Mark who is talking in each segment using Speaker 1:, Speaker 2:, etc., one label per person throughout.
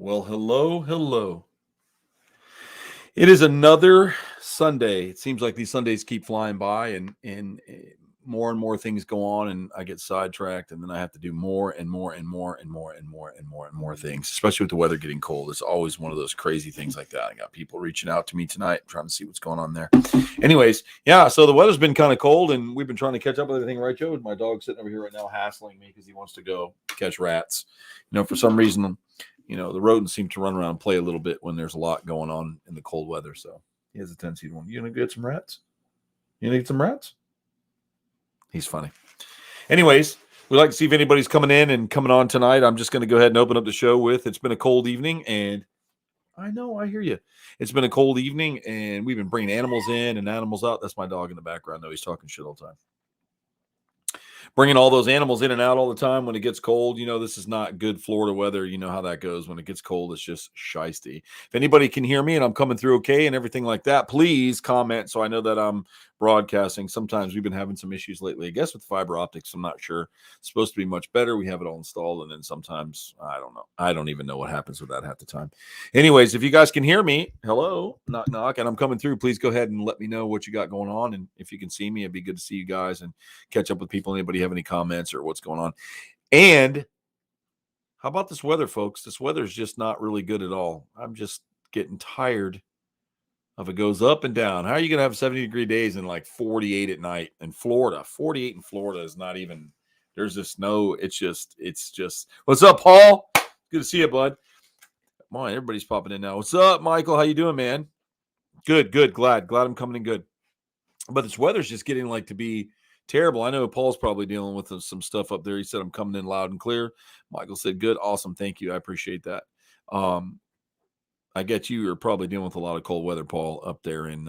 Speaker 1: Well, hello, hello. It is another Sunday. It seems like these Sundays keep flying by, and more and more things go on, and I get sidetracked, and then I have to do more and more and more and more and more and more and more things. Especially with the weather getting cold, it's always one of those crazy things like that. I got people reaching out to me tonight, trying to see what's going on there. Anyways, yeah. So the weather's been kind of cold, and we've been trying to catch up with everything, right, Joe? My dog's sitting over here right now, hassling me because he wants to go catch rats. For some reason the rodents seem to run around and play a little bit when there's a lot going on in the cold weather. So he has a tendency to want, you gonna get some rats? You gonna get some rats? He's funny. Anyways, we'd like to see if anybody's coming in and coming on tonight. I'm just going to go ahead and open up the show with it's been a cold evening, and I know, I hear you. It's been a cold evening, and we've been bringing animals in and animals out. That's my dog in the background, though. He's talking shit all the time. Bringing all those animals in and out all the time when it gets cold. This is not good Florida weather. You know how that goes. When it gets cold, it's just shiesty. If anybody can hear me and I'm coming through okay and everything like that, please comment so I know that I'm broadcasting. Sometimes we've been having some issues lately, I guess, with fiber optics. I'm not sure. It's supposed to be much better. We have it all installed, and then sometimes, I don't know. I don't even know what happens with that half the time. Anyways, if you guys can hear me, hello, knock, knock, and I'm coming through, please go ahead and let me know what you got going on. And if you can see me, it'd be good to see you guys and catch up with people. Anybody have any comments or what's going on? And how about this weather, folks? This weather is just not really good at all. I'm just getting tired of it goes up and down. How are you going to have 70-degree days and like 48 at night in Florida? 48 in Florida is not even, there's just no, it's just, what's up, Paul? Good to see you, bud. Come on, everybody's popping in now. What's up, Michael? How you doing, man? Good. Glad I'm coming in good. But this weather's just getting like to be terrible. I know Paul's probably dealing with some stuff up there. He said I'm coming in loud and clear. Michael said, good, awesome, thank you. I appreciate that. I get you are probably dealing with a lot of cold weather, Paul, up there in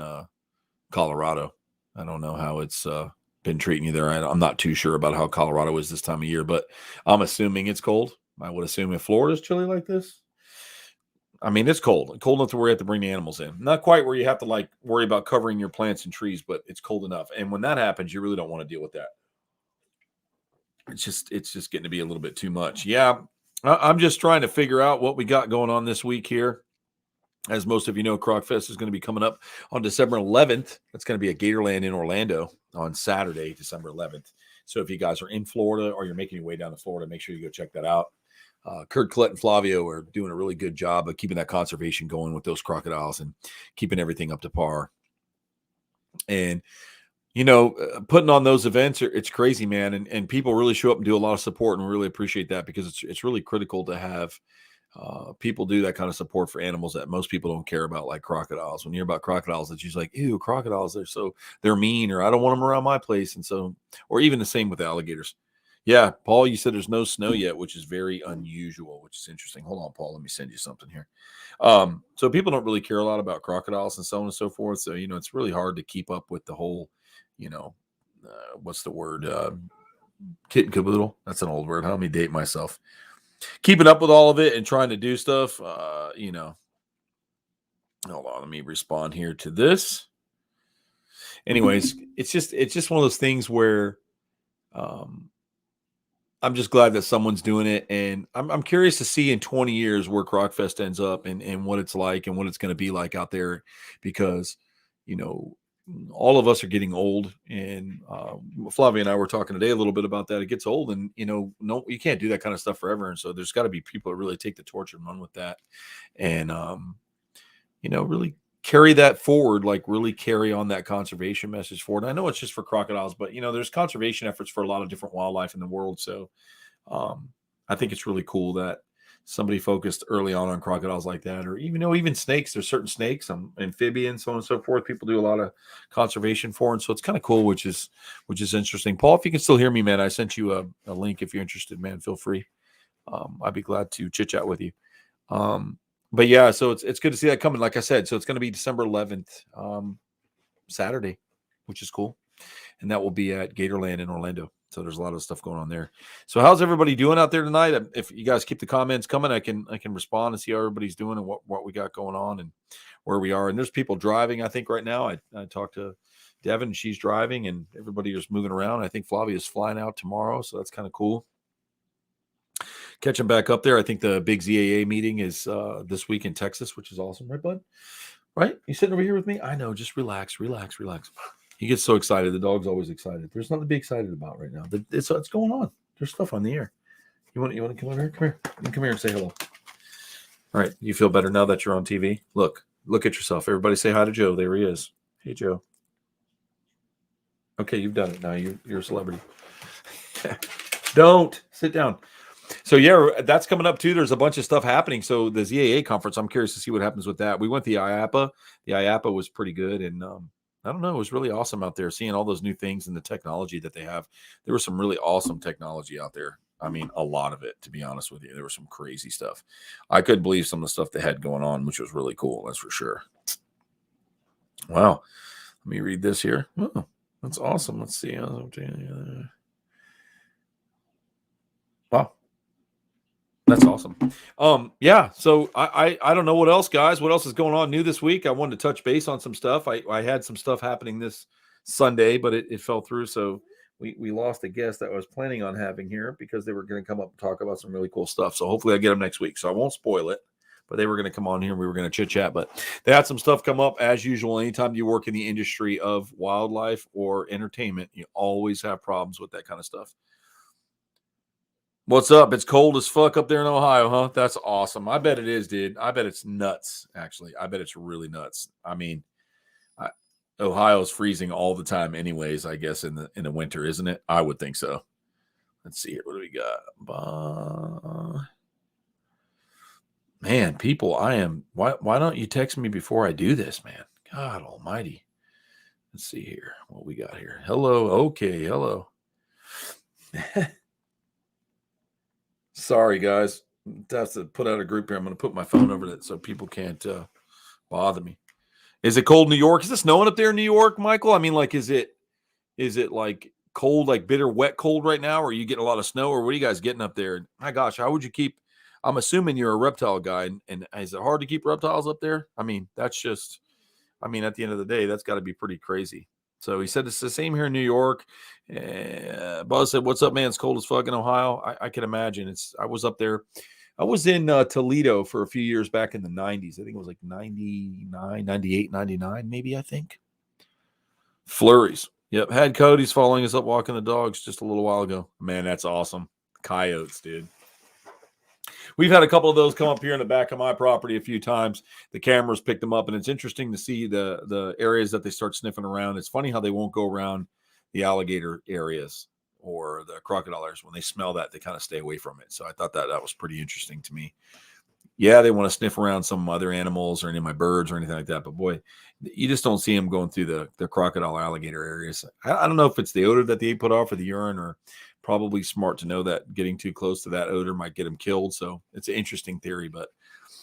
Speaker 1: Colorado. I don't know how it's been treating you there. I'm not too sure about how Colorado is this time of year, but I'm assuming it's cold. I would assume if Florida's chilly like this, I mean, it's cold enough to where you have to bring the animals in. Not quite where you have to like worry about covering your plants and trees, but it's cold enough. And when that happens, you really don't want to deal with that. It's just getting to be a little bit too much. Yeah, I'm just trying to figure out what we got going on this week here. As most of you know, CrocFest is going to be coming up on December 11th. That's going to be at Gatorland in Orlando on Saturday, December 11th. So if you guys are in Florida or you're making your way down to Florida, make sure you go check that out. Kurt Klett and Flavio are doing a really good job of keeping that conservation going with those crocodiles and keeping everything up to par. And putting on those events, it's crazy, man. And people really show up and do a lot of support, and we really appreciate that because it's really critical to have people do that kind of support for animals that most people don't care about, like crocodiles. When you hear about crocodiles, it's just like, ew, crocodiles, they're mean, or I don't want them around my place. And so, or even the same with alligators. Yeah, Paul, you said there's no snow yet, which is very unusual, which is interesting. Hold on, Paul, let me send you something here. So people don't really care a lot about crocodiles and so on and so forth. So, it's really hard to keep up with the whole, what's the word? Kit and caboodle. That's an old word. Let me date myself. Keeping up with all of it and trying to do stuff, hold on, let me respond here to this. Anyways, it's just one of those things where I'm just glad that someone's doing it, and I'm curious to see in 20 years where CrocFest ends up and what it's like and what it's going to be like out there, because all of us are getting old, and Flavia and I were talking today a little bit about that. It gets old, and no, you can't do that kind of stuff forever, and so there's got to be people that really take the torch and run with that, and really carry that forward, like really carry on that conservation message forward. I know it's just for crocodiles, but there's conservation efforts for a lot of different wildlife in the world. So I think it's really cool that somebody focused early on crocodiles like that, or even snakes. There's certain snakes, amphibians, so on and so forth. People do a lot of conservation for, and so it's kind of cool, which is interesting. Paul, if you can still hear me, man, I sent you a link. If you're interested, man, feel free. I'd be glad to chit chat with you. But yeah, so it's good to see that coming. Like I said, so it's going to be December 11th, Saturday, which is cool, and that will be at Gatorland in Orlando. So there's a lot of stuff going on there. So how's everybody doing out there tonight? If you guys keep the comments coming, I can respond and see how everybody's doing and what we got going on and where we are. And there's people driving, I think, right now. I talked to Devin, she's driving, and everybody is moving around. I think Flavia is flying out tomorrow, so that's kind of cool. catching back up there. I think the big ZAA meeting is this week in Texas, which is awesome, right, bud? Right? You sitting over here with me? I know. Just relax. He gets so excited. The dog's always excited. There's nothing to be excited about right now. It's going on. There's stuff on the air. You want to come over here? Come here. You can come here and say hello. All right. You feel better now that you're on TV? Look at yourself. Everybody say hi to Joe. There he is. Hey, Joe. Okay, you've done it now. You're a celebrity. Don't sit down. So yeah, that's coming up too. There's a bunch of stuff happening. So the ZAA conference, I'm curious to see what happens with that. We went to the IAAPA. The IAAPA was pretty good, and I don't know, it was really awesome out there seeing all those new things and the technology that they have. There was some really awesome technology out there. I mean, a lot of it, to be honest with you. There was some crazy stuff. I couldn't believe some of the stuff they had going on, which was really cool. That's for sure. Wow. Let me read this here. Oh, that's awesome. Let's see. Wow. That's awesome. Yeah. So I don't know what else, guys. What else is going on new this week? I wanted to touch base on some stuff. I had some stuff happening this Sunday, but it fell through. So we lost a guest that I was planning on having here because they were going to come up and talk about some really cool stuff. So hopefully I get them next week. So I won't spoil it, but they were going to come on here and we were going to chit chat. But they had some stuff come up as usual. Anytime you work in the industry of wildlife or entertainment, you always have problems with that kind of stuff. What's up? It's cold as fuck up there in Ohio, huh? That's awesome. I bet it is, dude. I bet it's nuts, actually. I bet it's really nuts. I mean, Ohio's freezing all the time anyways, I guess, in the winter, isn't it? I would think so. Let's see here. What do we got? Man, people, why don't you text me before I do this, man? God almighty. Let's see here. What we got here. Hello. Okay. Hello. Sorry, guys. I have to put out a group here. I'm going to put my phone over that so people can't bother me. Is it cold in New York? Is it snowing up there in New York, Michael? I mean, like, is it like cold, like bitter, wet cold right now? Or are you getting a lot of snow? Or what are you guys getting up there? My gosh, how would you keep? I'm assuming you're a reptile guy. And is it hard to keep reptiles up there? I mean, at the end of the day, that's got to be pretty crazy. So he said it's the same here in New York. Buzz said, "What's up, man? It's cold as fuck in Ohio." I can imagine. I was up there. I was in Toledo for a few years back in the 90s. I think it was like 99, 98, 99, maybe, I think. Flurries. Yep. Had Cody's following us up walking the dogs just a little while ago. Man, that's awesome. Coyotes, dude. We've had a couple of those come up here in the back of my property a few times. The cameras picked them up, and it's interesting to see the areas that they start sniffing around. It's funny how they won't go around the alligator areas or the crocodile areas. When they smell that, they kind of stay away from it. So I thought that was pretty interesting to me. Yeah, they want to sniff around some other animals or any of my birds or anything like that. But boy, you just don't see them going through the crocodile alligator areas. I don't know if it's the odor that they put off or the urine, or probably smart to know that getting too close to that odor might get them killed. So it's an interesting theory. But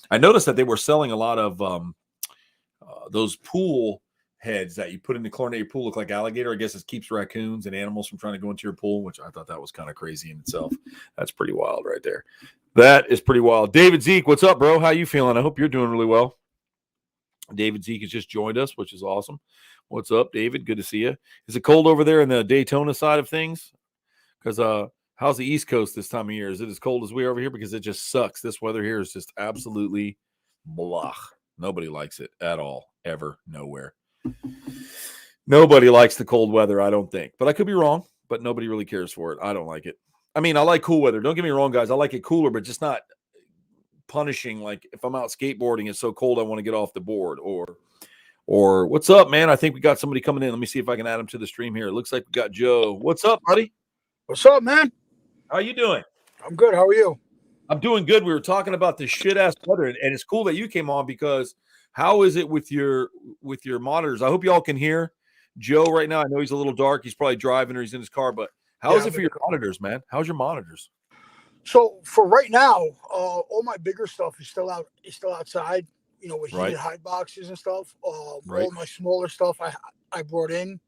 Speaker 1: I noticed that they were selling a lot of those pool heads that you put in the chlorinated pool, look like alligator. I guess it keeps raccoons and animals from trying to go into your pool, which I thought that was kind of crazy in itself. That's pretty wild right there. That is pretty wild. David Zeke, what's up, bro? How you feeling? I hope you're doing really well. David Zeke has just joined us, which is awesome. What's up, David? Good to see you. Is it cold over there in the Daytona side of things? Because how's the East Coast this time of year? Is it as cold as we are over here? Because it just sucks. This weather here is just absolutely blah. Nobody likes it at all, ever, nowhere. Nobody likes the cold weather, I don't think. But I could be wrong, but nobody really cares for it. I don't like it. I mean, I like cool weather. Don't get me wrong, guys. I like it cooler, but just not punishing. Like if I'm out skateboarding, it's so cold I want to get off the board. Or what's up, man? I think we got somebody coming in. Let me see if I can add him to the stream here. It looks like we got Joe. What's up, buddy?
Speaker 2: What's up, man?
Speaker 1: How you doing?
Speaker 2: I'm good. How are you?
Speaker 1: I'm doing good. We were talking about this shit ass weather, and it's cool that you came on because how is it with your monitors? I hope y'all can hear Joe right now. I know he's a little dark. He's probably driving or he's in his car, but how is it for your monitors, man? How's your monitors?
Speaker 2: So for right now, all my bigger stuff is still out. It's still outside, with heated hide boxes and stuff. All my smaller stuff I brought in.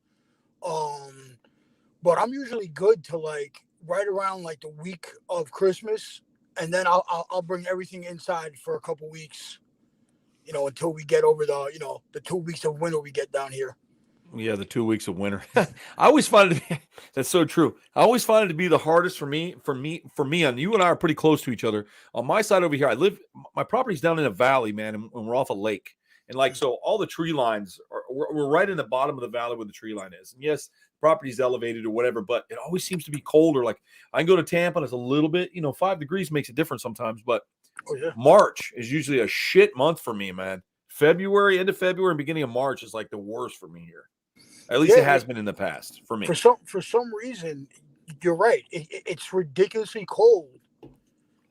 Speaker 2: But I'm usually good to like right around like the week of Christmas, and then I'll bring everything inside for a couple weeks, until we get over the 2 weeks of winter we get down here.
Speaker 1: Yeah, the 2 weeks of winter. I always find it to be, that's so true. I always find it to be the hardest for me. And you and I are pretty close to each other. On my side over here, my property's down in a valley, man, and we're off a lake. And like, so all the tree lines we're right in the bottom of the valley where the tree line is. And yes, property's elevated or whatever, but it always seems to be colder. Like I can go to Tampa and it's a little bit, 5 degrees makes a difference sometimes, but March is usually a shit month for me, man. February, end of February and beginning of March is like the worst for me here. At least it has been in the past for me.
Speaker 2: For some reason, you're right. It's ridiculously cold.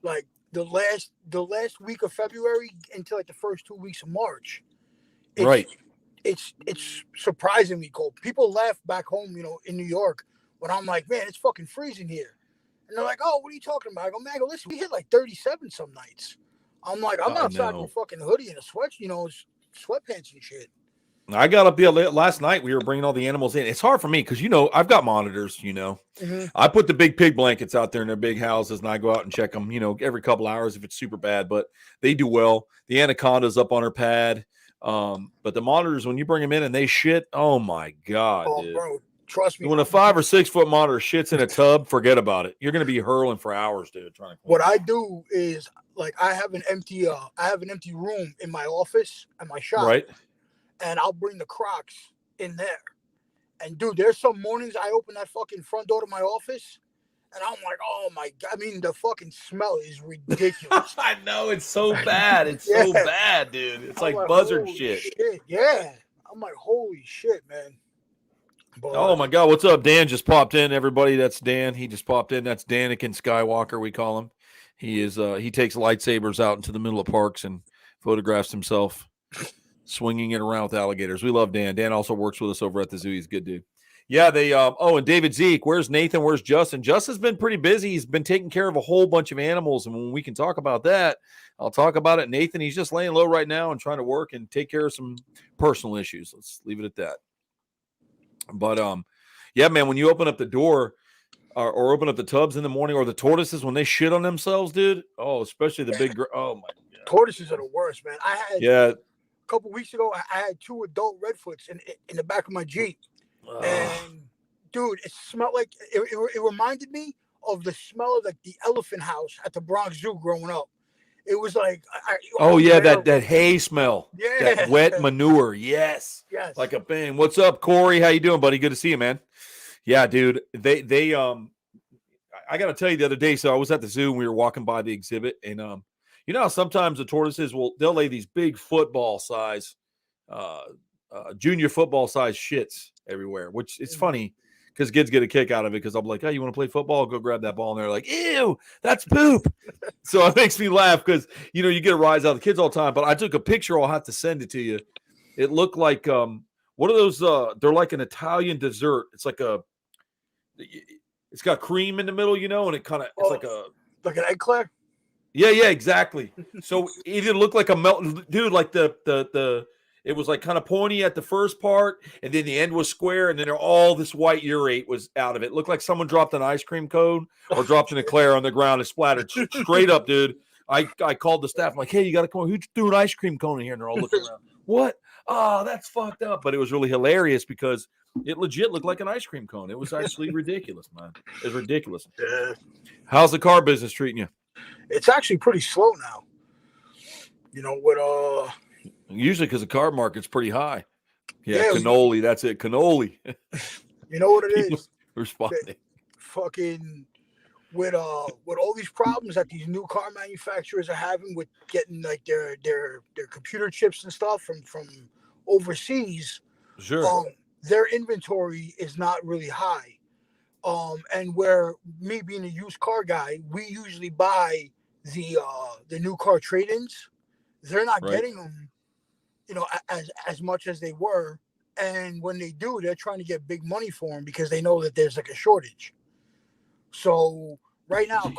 Speaker 2: Like the last week of February until like the first 2 weeks of March. It's surprisingly cold. People laugh back home, in New York when I'm like, man, it's fucking freezing here. And they're like, oh, what are you talking about? I go, man, listen, we hit like 37 some nights. I'm like, I'm outside in a fucking hoodie and a sweatpants and shit.
Speaker 1: I got up there last night. We were bringing all the animals in. It's hard for me because, I've got monitors,
Speaker 2: Mm-hmm.
Speaker 1: I put the big pig blankets out there in their big houses and I go out and check them, every couple hours if it's super bad, but they do well. The anaconda's up on her pad. But the monitors, when you bring them in and they shit, oh my God, dude.
Speaker 2: Bro, trust me.
Speaker 1: When a 5 or 6 foot monitor shits in a tub, forget about it. You're going to be hurling for hours, dude.
Speaker 2: What I do is like, I have an empty room in my office at my shop.
Speaker 1: Right.
Speaker 2: And I'll bring the Crocs in there. And dude, there's some mornings I open that fucking front door to my office and I'm like, oh my God. I mean, the fucking smell is ridiculous.
Speaker 1: I know, it's so bad. It's so bad, dude. It's like buzzard shit.
Speaker 2: Yeah. I'm like, holy shit, man.
Speaker 1: But, oh my God. What's up? Dan just popped in. Everybody, that's Dan. He just popped in. That's Danikin Skywalker, we call him. He takes lightsabers out into the middle of parks and photographs himself swinging it around with alligators. We love Dan. Dan also works with us over at the zoo. He's a good dude. Yeah, and David Zeke, where's Nathan? Where's Justin? Justin's been pretty busy. He's been taking care of a whole bunch of animals. And when we can talk about that, I'll talk about it. Nathan, he's just laying low right now and trying to work and take care of some personal issues. Let's leave it at that. But, yeah, man, when you open up the door or open up the tubs in the morning or the tortoises, when they shit on themselves, dude, especially the big, oh my God.
Speaker 2: Tortoises are the worst, man. A couple weeks ago, I had 2 adult redfoots in the back of my Jeep. And dude, it smelled like it reminded me of the smell of like the elephant house at the Bronx Zoo growing up. It was like
Speaker 1: that hay smell.
Speaker 2: Yeah.
Speaker 1: That wet manure. Yes. Like a bang. What's up, Corey? How you doing, buddy? Good to see you, man. Yeah, dude. They I gotta tell you the other day, so I was at the zoo and we were walking by the exhibit, and you know how sometimes the tortoises they'll lay these big football size junior football size shits everywhere, which it's funny because kids get a kick out of it because I'm like, oh, you want to play football? Go grab that ball. And they're like, ew, that's poop. So it makes me laugh because, you get a rise out of the kids all the time. But I took a picture. I'll have to send it to you. It looked like what are those? They're like an Italian dessert. It's like it's got cream in the middle, and it kind of it's
Speaker 2: like an eclair.
Speaker 1: Yeah, exactly. So it looked like a melting dude, like the it was like kind of pointy at the first part, and then the end was square, and then all this white urate was out of it. It looked like someone dropped an ice cream cone or dropped an eclair on the ground and splattered straight up, dude. I called the staff. I'm like, hey, you got to come on. Who threw an ice cream cone in here? And they're all looking around. What? Oh, that's fucked up. But it was really hilarious because it legit looked like an ice cream cone. It was actually ridiculous, man. It was ridiculous.
Speaker 2: Yeah.
Speaker 1: How's the car business treating you?
Speaker 2: It's actually pretty slow now.
Speaker 1: Usually because the car market's pretty high. Yeah, cannoli. That's it. Cannoli.
Speaker 2: You know what it is?
Speaker 1: Responding.
Speaker 2: Fucking with all these problems that these new car manufacturers are having with getting like their computer chips and stuff from overseas.
Speaker 1: Sure.
Speaker 2: Their inventory is not really high. And where me being a used car guy, we usually buy the new car trade-ins. They're not getting them, as much as they were. And when they do, they're trying to get big money for them because they know that there's like a shortage. So right now,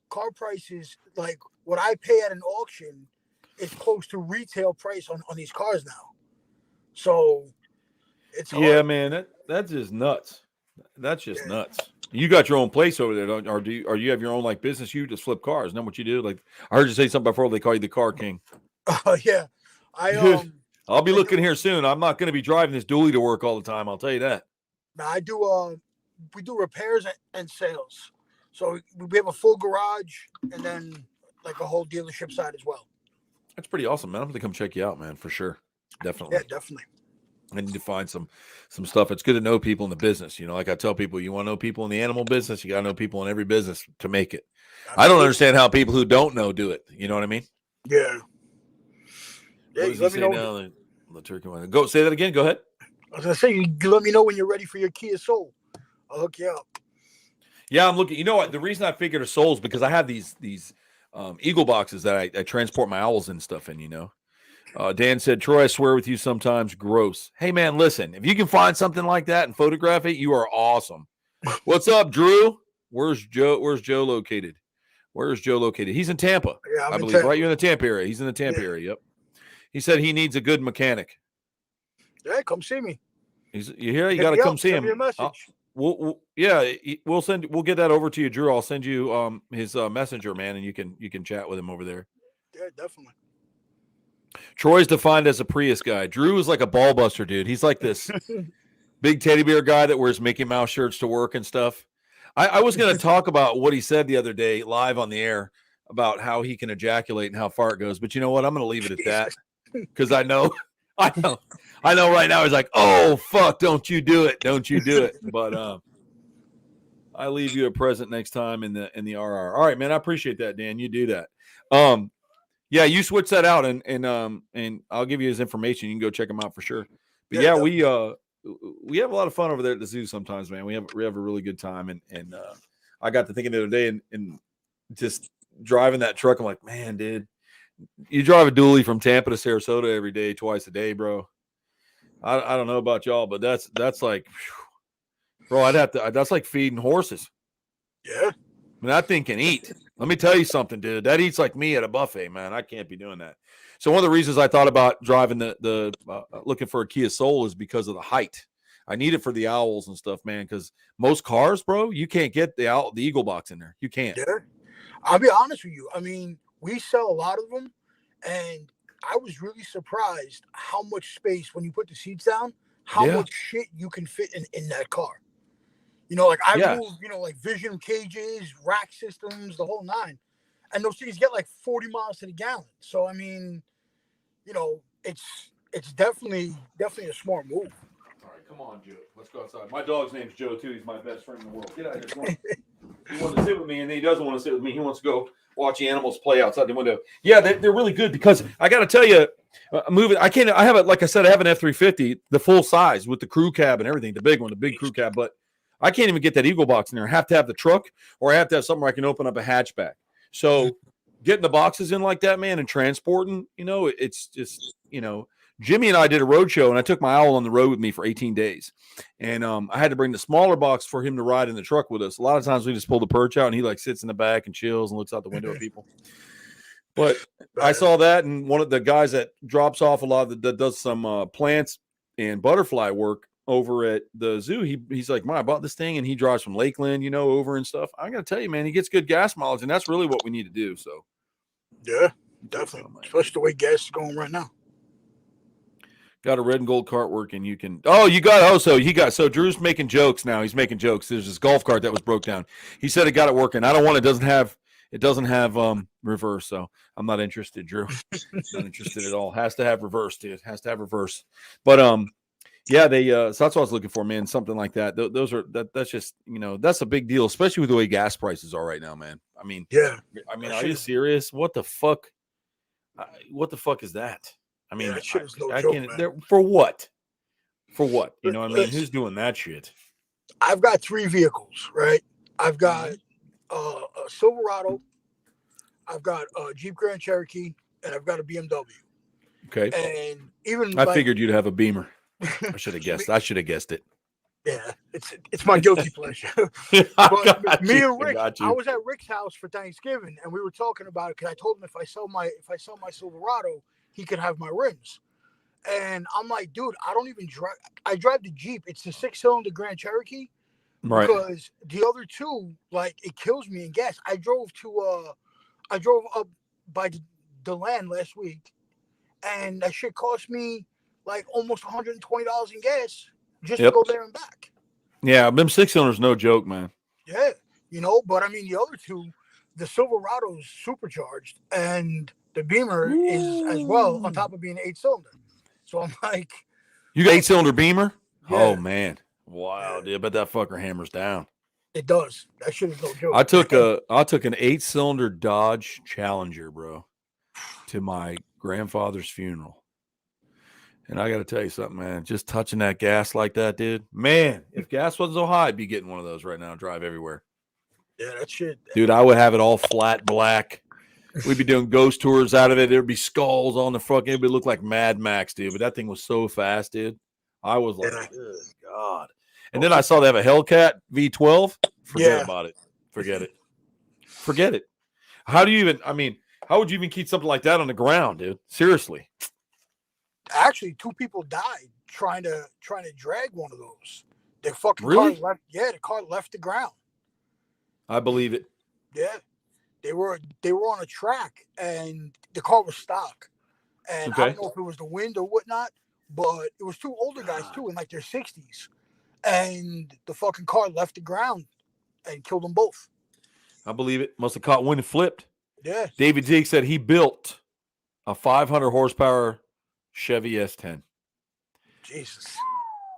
Speaker 2: car prices, like what I pay at an auction is close to retail price on these cars now. So it's hard.
Speaker 1: Yeah, man, that's just nuts. That's just nuts. You got your own place over there, don't, or do you? Or you have your own like business? You just flip cars. Isn't that what you do? Like I heard you say something before. They call you the Car King.
Speaker 2: Yeah, I
Speaker 1: I'll be looking here soon. I'm not going to be driving this dually to work all the time. I'll tell you that.
Speaker 2: Now I do. We do repairs and sales. So we have a full garage and then like a whole dealership side as well.
Speaker 1: That's pretty awesome, man. I'm going to come check you out, man, for sure. Definitely.
Speaker 2: Yeah, definitely.
Speaker 1: I need to find some stuff. It's good to know people in the business. You know, like I tell people, you want to know people in the animal business, you got to know people in every business to make it. I don't understand how people who don't know do it. You know what I mean?
Speaker 2: Yeah. Yeah,
Speaker 1: What does he say now? The turkey one. Go say that again. Go ahead.
Speaker 2: I was gonna say, you let me know when you're ready for your Kia Soul. I'll hook you up.
Speaker 1: Yeah, I'm looking. You know what? The reason I figured a Soul is because I have these Eagle boxes that I transport my owls and stuff in. You know, Dan said, Troy, I swear with you sometimes gross. Hey man, listen, if you can find something like that and photograph it, you are awesome. What's up, Drew? Where's Joe located? Where's Joe located? He's in Tampa,
Speaker 2: Yeah,
Speaker 1: I believe, right? You're in the Tampa area. He's in the Tampa area. Yep. He said he needs a good mechanic.
Speaker 2: Yeah, come see me.
Speaker 1: You hear? You got to come see him.
Speaker 2: Send me a message.
Speaker 1: We'll get that over to you, Drew. I'll send you his messenger, man, and you can chat with him over there.
Speaker 2: Yeah, definitely.
Speaker 1: Troy's defined as a Prius guy. Drew is like a ball buster, dude. He's like this big teddy bear guy that wears Mickey Mouse shirts to work and stuff. I was going to talk about what he said the other day live on the air about how he can ejaculate and how far it goes. But you know what? I'm going to leave it at that because I know right now he's like, oh, fuck, don't you do it. Don't you do it. But I leave you a present next time in the RR. All right, man. I appreciate that, Dan. You do that. Yeah, you switch that out and I'll give you his information. You can go check him out for sure. But yeah, we have a lot of fun over there at the zoo sometimes, man. We have a really good time. And I got to thinking the other day and just driving that truck. I'm like, man, dude, you drive a dually from Tampa to Sarasota every day, twice a day, bro. I don't know about y'all, but that's like, whew, bro, that's like feeding horses.
Speaker 2: Yeah.
Speaker 1: I mean, that thing can eat. Let me tell you something, dude. That eats like me at a buffet, man. I can't be doing that. So one of the reasons I thought about driving the looking for a Kia Soul is because of the height. I need it for the owls and stuff, man. Because most cars, bro, you can't get the Eagle box in there. You can't.
Speaker 2: Yeah. I'll be honest with you. I mean, we sell a lot of them, and I was really surprised how much space when you put the seats down, how much shit you can fit in that car. You know, like I moved, like vision cages, rack systems, the whole nine. And those things get like 40 miles to the gallon. So I mean, it's definitely a smart move.
Speaker 1: All right, come on, Joe. Let's go outside. My dog's name's Joe too. He's my best friend in the world. Get out of here. He wants to sit with me, and then he doesn't want to sit with me. He wants to go watch the animals play outside the window. Yeah, they're really good because I got to tell you, moving. I have it. Like I said, I have an F-350, the full size with the crew cab and everything, the big one, the big crew cab, but I can't even get that Eagle box in there. I have to have the truck, or I have to have something where I can open up a hatchback. So getting the boxes in like that, man, and transporting, it's just, Jimmy and I did a road show, and I took my owl on the road with me for 18 days. And I had to bring the smaller box for him to ride in the truck with us. A lot of times we just pull the perch out, and he like sits in the back and chills and looks out the window at people. But I saw that, and one of the guys that drops off a lot that does some plants and butterfly work over at the zoo, he's like, I bought this thing, and he drives from Lakeland, over and stuff. I gotta tell you, man, he gets good gas mileage, and that's really what we need to do. So
Speaker 2: yeah, definitely, especially the way gas is going right now.
Speaker 1: Got a red and gold cart working. You can so Drew's making jokes now. He's making jokes. There's this golf cart that was broke down. He said it got it working. I don't want it. Doesn't have reverse, so I'm not interested, Drew. Not interested at all. Has to have reverse, dude. Has to have reverse. But yeah, they so that's what I was looking for, man. Something like that. That's just, that's a big deal, especially with the way gas prices are right now, man. I mean, are you serious? What the fuck? What the fuck is that? I mean, I can't. For what? For what? You know what I mean? Who's doing that shit?
Speaker 2: I've got 3 vehicles, right? I've got a Silverado, I've got a Jeep Grand Cherokee, and I've got a BMW.
Speaker 1: Okay.
Speaker 2: And even
Speaker 1: I figured you'd have a Beamer. I should have guessed. I should have guessed it.
Speaker 2: Yeah, it's my guilty pleasure. But me and Rick, I was at Rick's house for Thanksgiving, and we were talking about it because I told him if I sell my Silverado, he could have my rims. And I'm like, dude, I don't even drive. I drive the Jeep. It's the 6-cylinder Grand Cherokee. Right. Because the other 2, like, it kills me in gas. I drove up by DeLand last week, and that shit cost me like almost $120 in gas just
Speaker 1: Yep.
Speaker 2: to go there and back.
Speaker 1: Yeah, them 6-cylinders, no joke, man.
Speaker 2: Yeah, but I mean the other two, the Silverado's supercharged and the Beamer is as well on top of being 8-cylinder. So I'm like,
Speaker 1: you got 8-cylinder Beamer?
Speaker 2: Yeah.
Speaker 1: Oh man, wow, dude! But that fucker hammers down.
Speaker 2: It does. That shit is no joke.
Speaker 1: I took an 8-cylinder Dodge Challenger, bro, to my grandfather's funeral. And I got to tell you something, man. Just touching that gas like that, dude. Man, if gas wasn't so high, I'd be getting one of those right now. Drive everywhere.
Speaker 2: Yeah, that shit.
Speaker 1: Dude, I would have it all flat black. We'd be doing ghost tours out of it. There'd be skulls on the fucking. It would look like Mad Max, dude. But that thing was so fast, dude. I was like, good God. And then I saw they have a Hellcat V12. Forget about it. Forget it. Forget it. How do you even? I mean, how would you even keep something like that on the ground, dude? Seriously.
Speaker 2: Actually, 2 people died trying to drag one of those. The fucking
Speaker 1: Really?
Speaker 2: car left. Yeah, the car left the ground.
Speaker 1: I believe it.
Speaker 2: Yeah, they were on a track and the car was stock. And I don't know if it was the wind or whatnot, but it was 2 older guys too in like their 60s, and the fucking car left the ground and killed them both.
Speaker 1: I believe it. Must have caught wind and flipped.
Speaker 2: Yeah.
Speaker 1: David Zeke said he built a 500 horsepower Chevy S10.
Speaker 2: Jesus.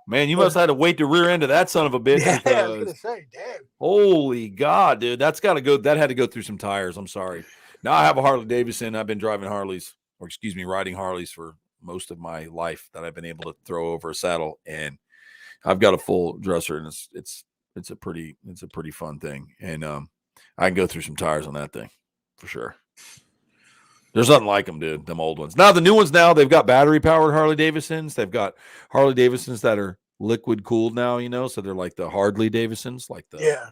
Speaker 1: Man, you must have had to wait the rear end of that son of a bitch.
Speaker 2: Yeah,
Speaker 1: because,
Speaker 2: I was gonna say, damn.
Speaker 1: Holy God, dude. That's got to go. That had to go through some tires. I'm sorry. Now I have a Harley Davidson. I've been driving Harleys, riding Harleys for most of my life that I've been able to throw over a saddle. And I've got a full dresser, and it's a pretty fun thing. And I can go through some tires on that thing for sure. There's nothing like them, dude. Them old ones. Now the new ones, they've got battery powered Harley Davidsons. They've got Harley Davidsons that are liquid cooled now, so they're like the Harley Davidsons, like the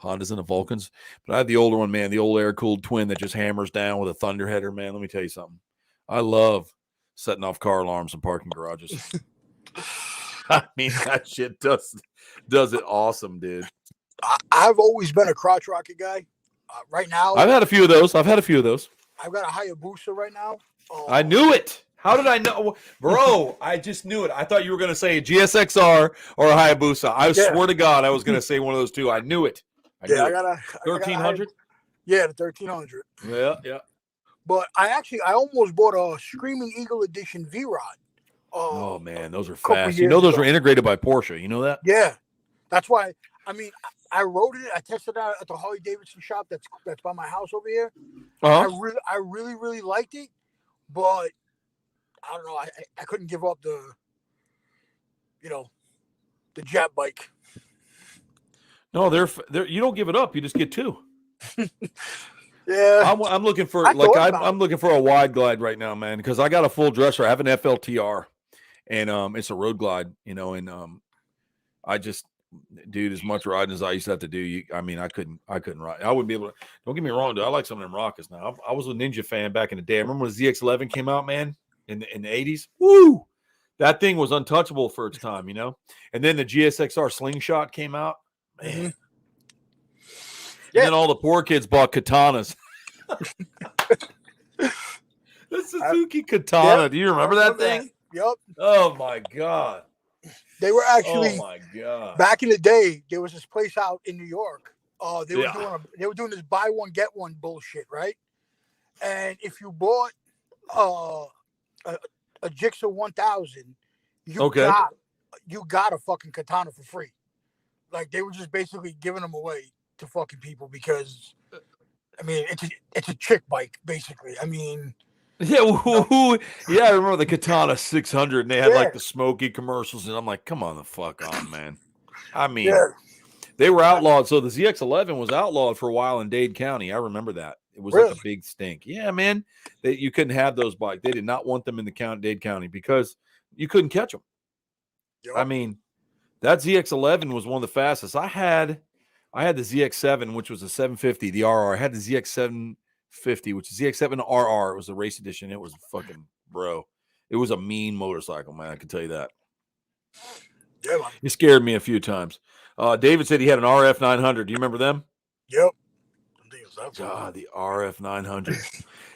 Speaker 1: Hondas and the Vulcans. But I had the older one, man, the old air cooled twin that just hammers down with a thunder header, man. Let me tell you something. I love setting off car alarms in parking garages. I mean, that shit does it awesome, dude.
Speaker 2: I've always been a crotch rocket guy. Right now,
Speaker 1: I've had a few of those.
Speaker 2: I've got a Hayabusa right now.
Speaker 1: I knew it. How did I know? Bro, I just knew it. I thought you were going to say a GSXR or a Hayabusa. I swear to God, I was going to say one of those two. I knew it.
Speaker 2: I got a
Speaker 1: 1300?
Speaker 2: Yeah, the 1300.
Speaker 1: Yeah.
Speaker 2: But I almost bought a Screaming Eagle Edition V-Rod.
Speaker 1: Oh, man, those are fast. Those were integrated by Porsche. You know that?
Speaker 2: Yeah. That's why, I mean, I rode it. I tested it out at the Harley Davidson shop that's by my house over here.
Speaker 1: Uh-huh.
Speaker 2: I really liked it, but I don't know. I couldn't give up the jet bike.
Speaker 1: No, they're you don't give it up. You just get 2.
Speaker 2: Yeah,
Speaker 1: I'm looking for I'm looking for a wide glide right now, man, because I got a full dresser. I have an FLTR, and it's a road glide, and I just. Dude, as much riding as I used to have to do, I couldn't ride. I wouldn't be able to. Don't get me wrong, dude. I like some of them rockets now. I was a Ninja fan back in the day. I remember when the ZX11 came out, man, in the 80s. Woo! That thing was untouchable for its time, And then the GSXR Slingshot came out, man. Mm-hmm. And then all the poor kids bought katanas. The Suzuki Katana.
Speaker 2: Yep,
Speaker 1: do you remember that thing?
Speaker 2: Yep.
Speaker 1: Oh my God.
Speaker 2: They were actually.
Speaker 1: Oh my God!
Speaker 2: Back in the day, there was this place out in New York. They were doing this buy one get one bullshit, right? And if you bought a Gixxer 1000, you got a fucking katana for free. Like they were just basically giving them away to fucking people because, I mean, it's a chick bike basically. I mean.
Speaker 1: Yeah, I remember the Katana 600, and they had like the Smokey commercials, and I'm like, come on the fuck on, man. I mean, they were outlawed. So the ZX11 was outlawed for a while in Dade County. I remember that. It was like a big stink. Yeah, man. You couldn't have those bikes. They did not want them in the Dade County because you couldn't catch them. Yep. I mean, that ZX11 was one of the fastest. I had the ZX7, which was a 750, the RR. I had the ZX750, which is ZX7 RR. It was a race edition. It was fucking, bro. It was a mean motorcycle, man. I can tell you that.
Speaker 2: Yeah, man.
Speaker 1: It scared me a few times. David said he had an RF 900. Do you remember them?
Speaker 2: Yep.
Speaker 1: God, the RF 900.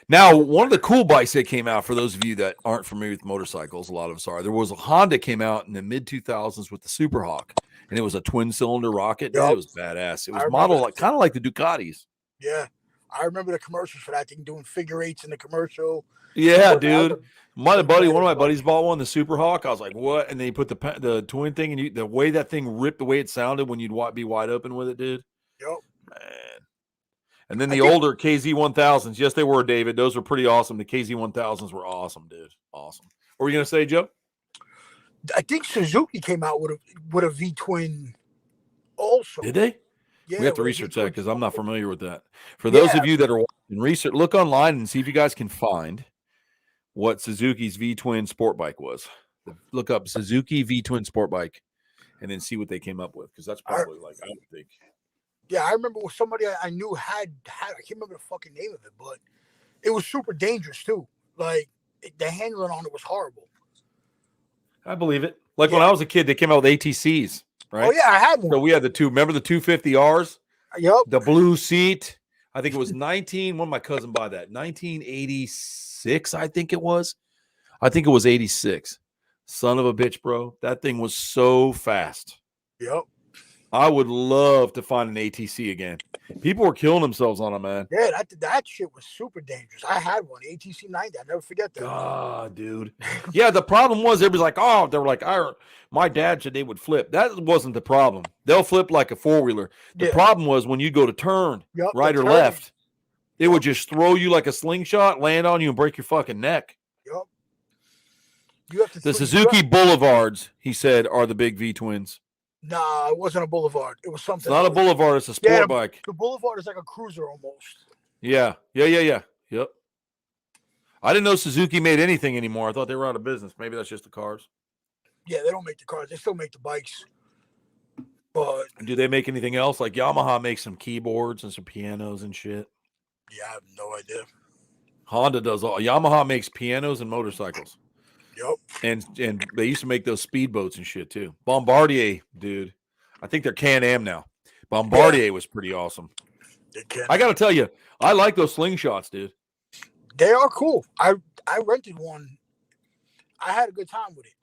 Speaker 1: Now, one of the cool bikes that came out, for those of you that aren't familiar with motorcycles, a lot of us are, there was a Honda came out in the mid 2000s with the Super Hawk, and it was a twin cylinder rocket. Dude,
Speaker 2: Yup.
Speaker 1: it was badass. It
Speaker 2: I
Speaker 1: was
Speaker 2: remember
Speaker 1: modeled
Speaker 2: that
Speaker 1: like kind of like the Ducatis.
Speaker 2: Yeah. I remember the commercials for that thing, doing figure eights in the commercial.
Speaker 1: Yeah,
Speaker 2: But that was
Speaker 1: dude.
Speaker 2: a
Speaker 1: My
Speaker 2: big
Speaker 1: buddy, one of
Speaker 2: badass
Speaker 1: my
Speaker 2: bike.
Speaker 1: buddies bought one, the Super Hawk. I was like, what? And then he put the twin thing, and the way that thing ripped, the way it sounded when you'd be wide open with it, dude.
Speaker 2: Yup.
Speaker 1: Man. And then
Speaker 2: I
Speaker 1: the
Speaker 2: think-
Speaker 1: older KZ1000s, yes, they were, David. Those were pretty awesome. The KZ1000s were awesome, dude. Awesome. What were you gonna say, Joe?
Speaker 2: I think Suzuki came out with a V twin also.
Speaker 1: Did they?
Speaker 2: Yeah,
Speaker 1: We have to
Speaker 2: with a
Speaker 1: research that
Speaker 2: V-twin
Speaker 1: because I'm not
Speaker 2: sport.
Speaker 1: familiar with that. For those
Speaker 2: Yeah.
Speaker 1: of you that are watching, research, look online and see if you guys can find what Suzuki's V twin sport bike was. Look up Suzuki V twin sport bike, and then see what they came up with, because that's probably like, I would think.
Speaker 2: Yeah, I remember somebody I knew had I can't remember the fucking name of it, but it was super dangerous too. Like the handling on it was horrible.
Speaker 1: I believe it. Like when
Speaker 2: Yeah.
Speaker 1: I was a kid, they came out with ATCs, right?
Speaker 2: Oh yeah, I had one.
Speaker 1: So we had remember the 250Rs,
Speaker 2: Yup.
Speaker 1: the blue seat. I think it was when my cousin bought that? 1986, I think it was. I think it was 86. Son of a bitch, bro. That thing was so fast.
Speaker 2: Yup.
Speaker 1: I would love to find an ATC again. People were killing themselves on them, man.
Speaker 2: Yeah, that shit was super dangerous. I had one, ATC 90. I never forget that.
Speaker 1: God, dude. Yeah, the problem was everybody's like, oh, they were like, my dad said they would flip. That wasn't the problem. They'll flip like a four-wheeler. The
Speaker 2: Yeah.
Speaker 1: problem was when you go to turn
Speaker 2: Yup,
Speaker 1: right
Speaker 2: the
Speaker 1: or
Speaker 2: turning.
Speaker 1: left, it would just throw you like a slingshot, land on you, and break your fucking neck.
Speaker 2: Yup. You have to
Speaker 1: The
Speaker 2: switch-
Speaker 1: Suzuki Boulevards, he said, are the big V twins.
Speaker 2: Nah, it wasn't a Boulevard. It was
Speaker 1: It's
Speaker 2: something.
Speaker 1: not a
Speaker 2: else.
Speaker 1: Boulevard, it's a sport
Speaker 2: Yeah,
Speaker 1: bike.
Speaker 2: The Boulevard is like a cruiser almost.
Speaker 1: Yeah. Yep. I didn't know Suzuki made anything anymore. I thought they were out of business. Maybe that's just the cars.
Speaker 2: Yeah, they don't make the cars. They still make the bikes. But
Speaker 1: Do they make anything else? Like Yamaha makes some keyboards and some pianos and shit.
Speaker 2: yeah, I have no idea.
Speaker 1: Honda does all. Yamaha makes pianos and motorcycles.
Speaker 2: Yup.
Speaker 1: And they used to make those speedboats and shit too. Bombardier, dude. I think they're Can-Am now. Bombardier was pretty awesome.
Speaker 2: They can.
Speaker 1: I got to tell you, I like those slingshots, dude.
Speaker 2: They are cool. I rented one. I had a good time with it.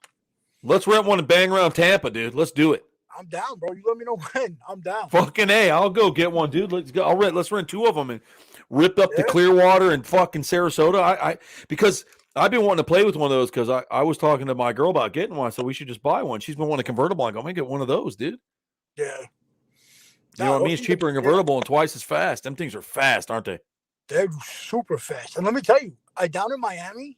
Speaker 1: Let's rent one and bang around Tampa, dude. Let's do it.
Speaker 2: I'm down, bro. You let me know when. I'm down.
Speaker 1: Fucking A, I'll go get one, dude. Let's go. Let's rent two of them and rip up the
Speaker 2: Yeah.
Speaker 1: Clearwater and fucking Sarasota. Because I've been wanting to play with one of those because I was talking to my girl about getting one, so we should just buy one. She's been wanting a convertible. I go, I'm gonna get one of those, dude.
Speaker 2: Yeah.
Speaker 1: You know what I mean? It's cheaper and convertible and twice as fast. Them things are fast, aren't they?
Speaker 2: They're super fast. And let me tell you, down in Miami,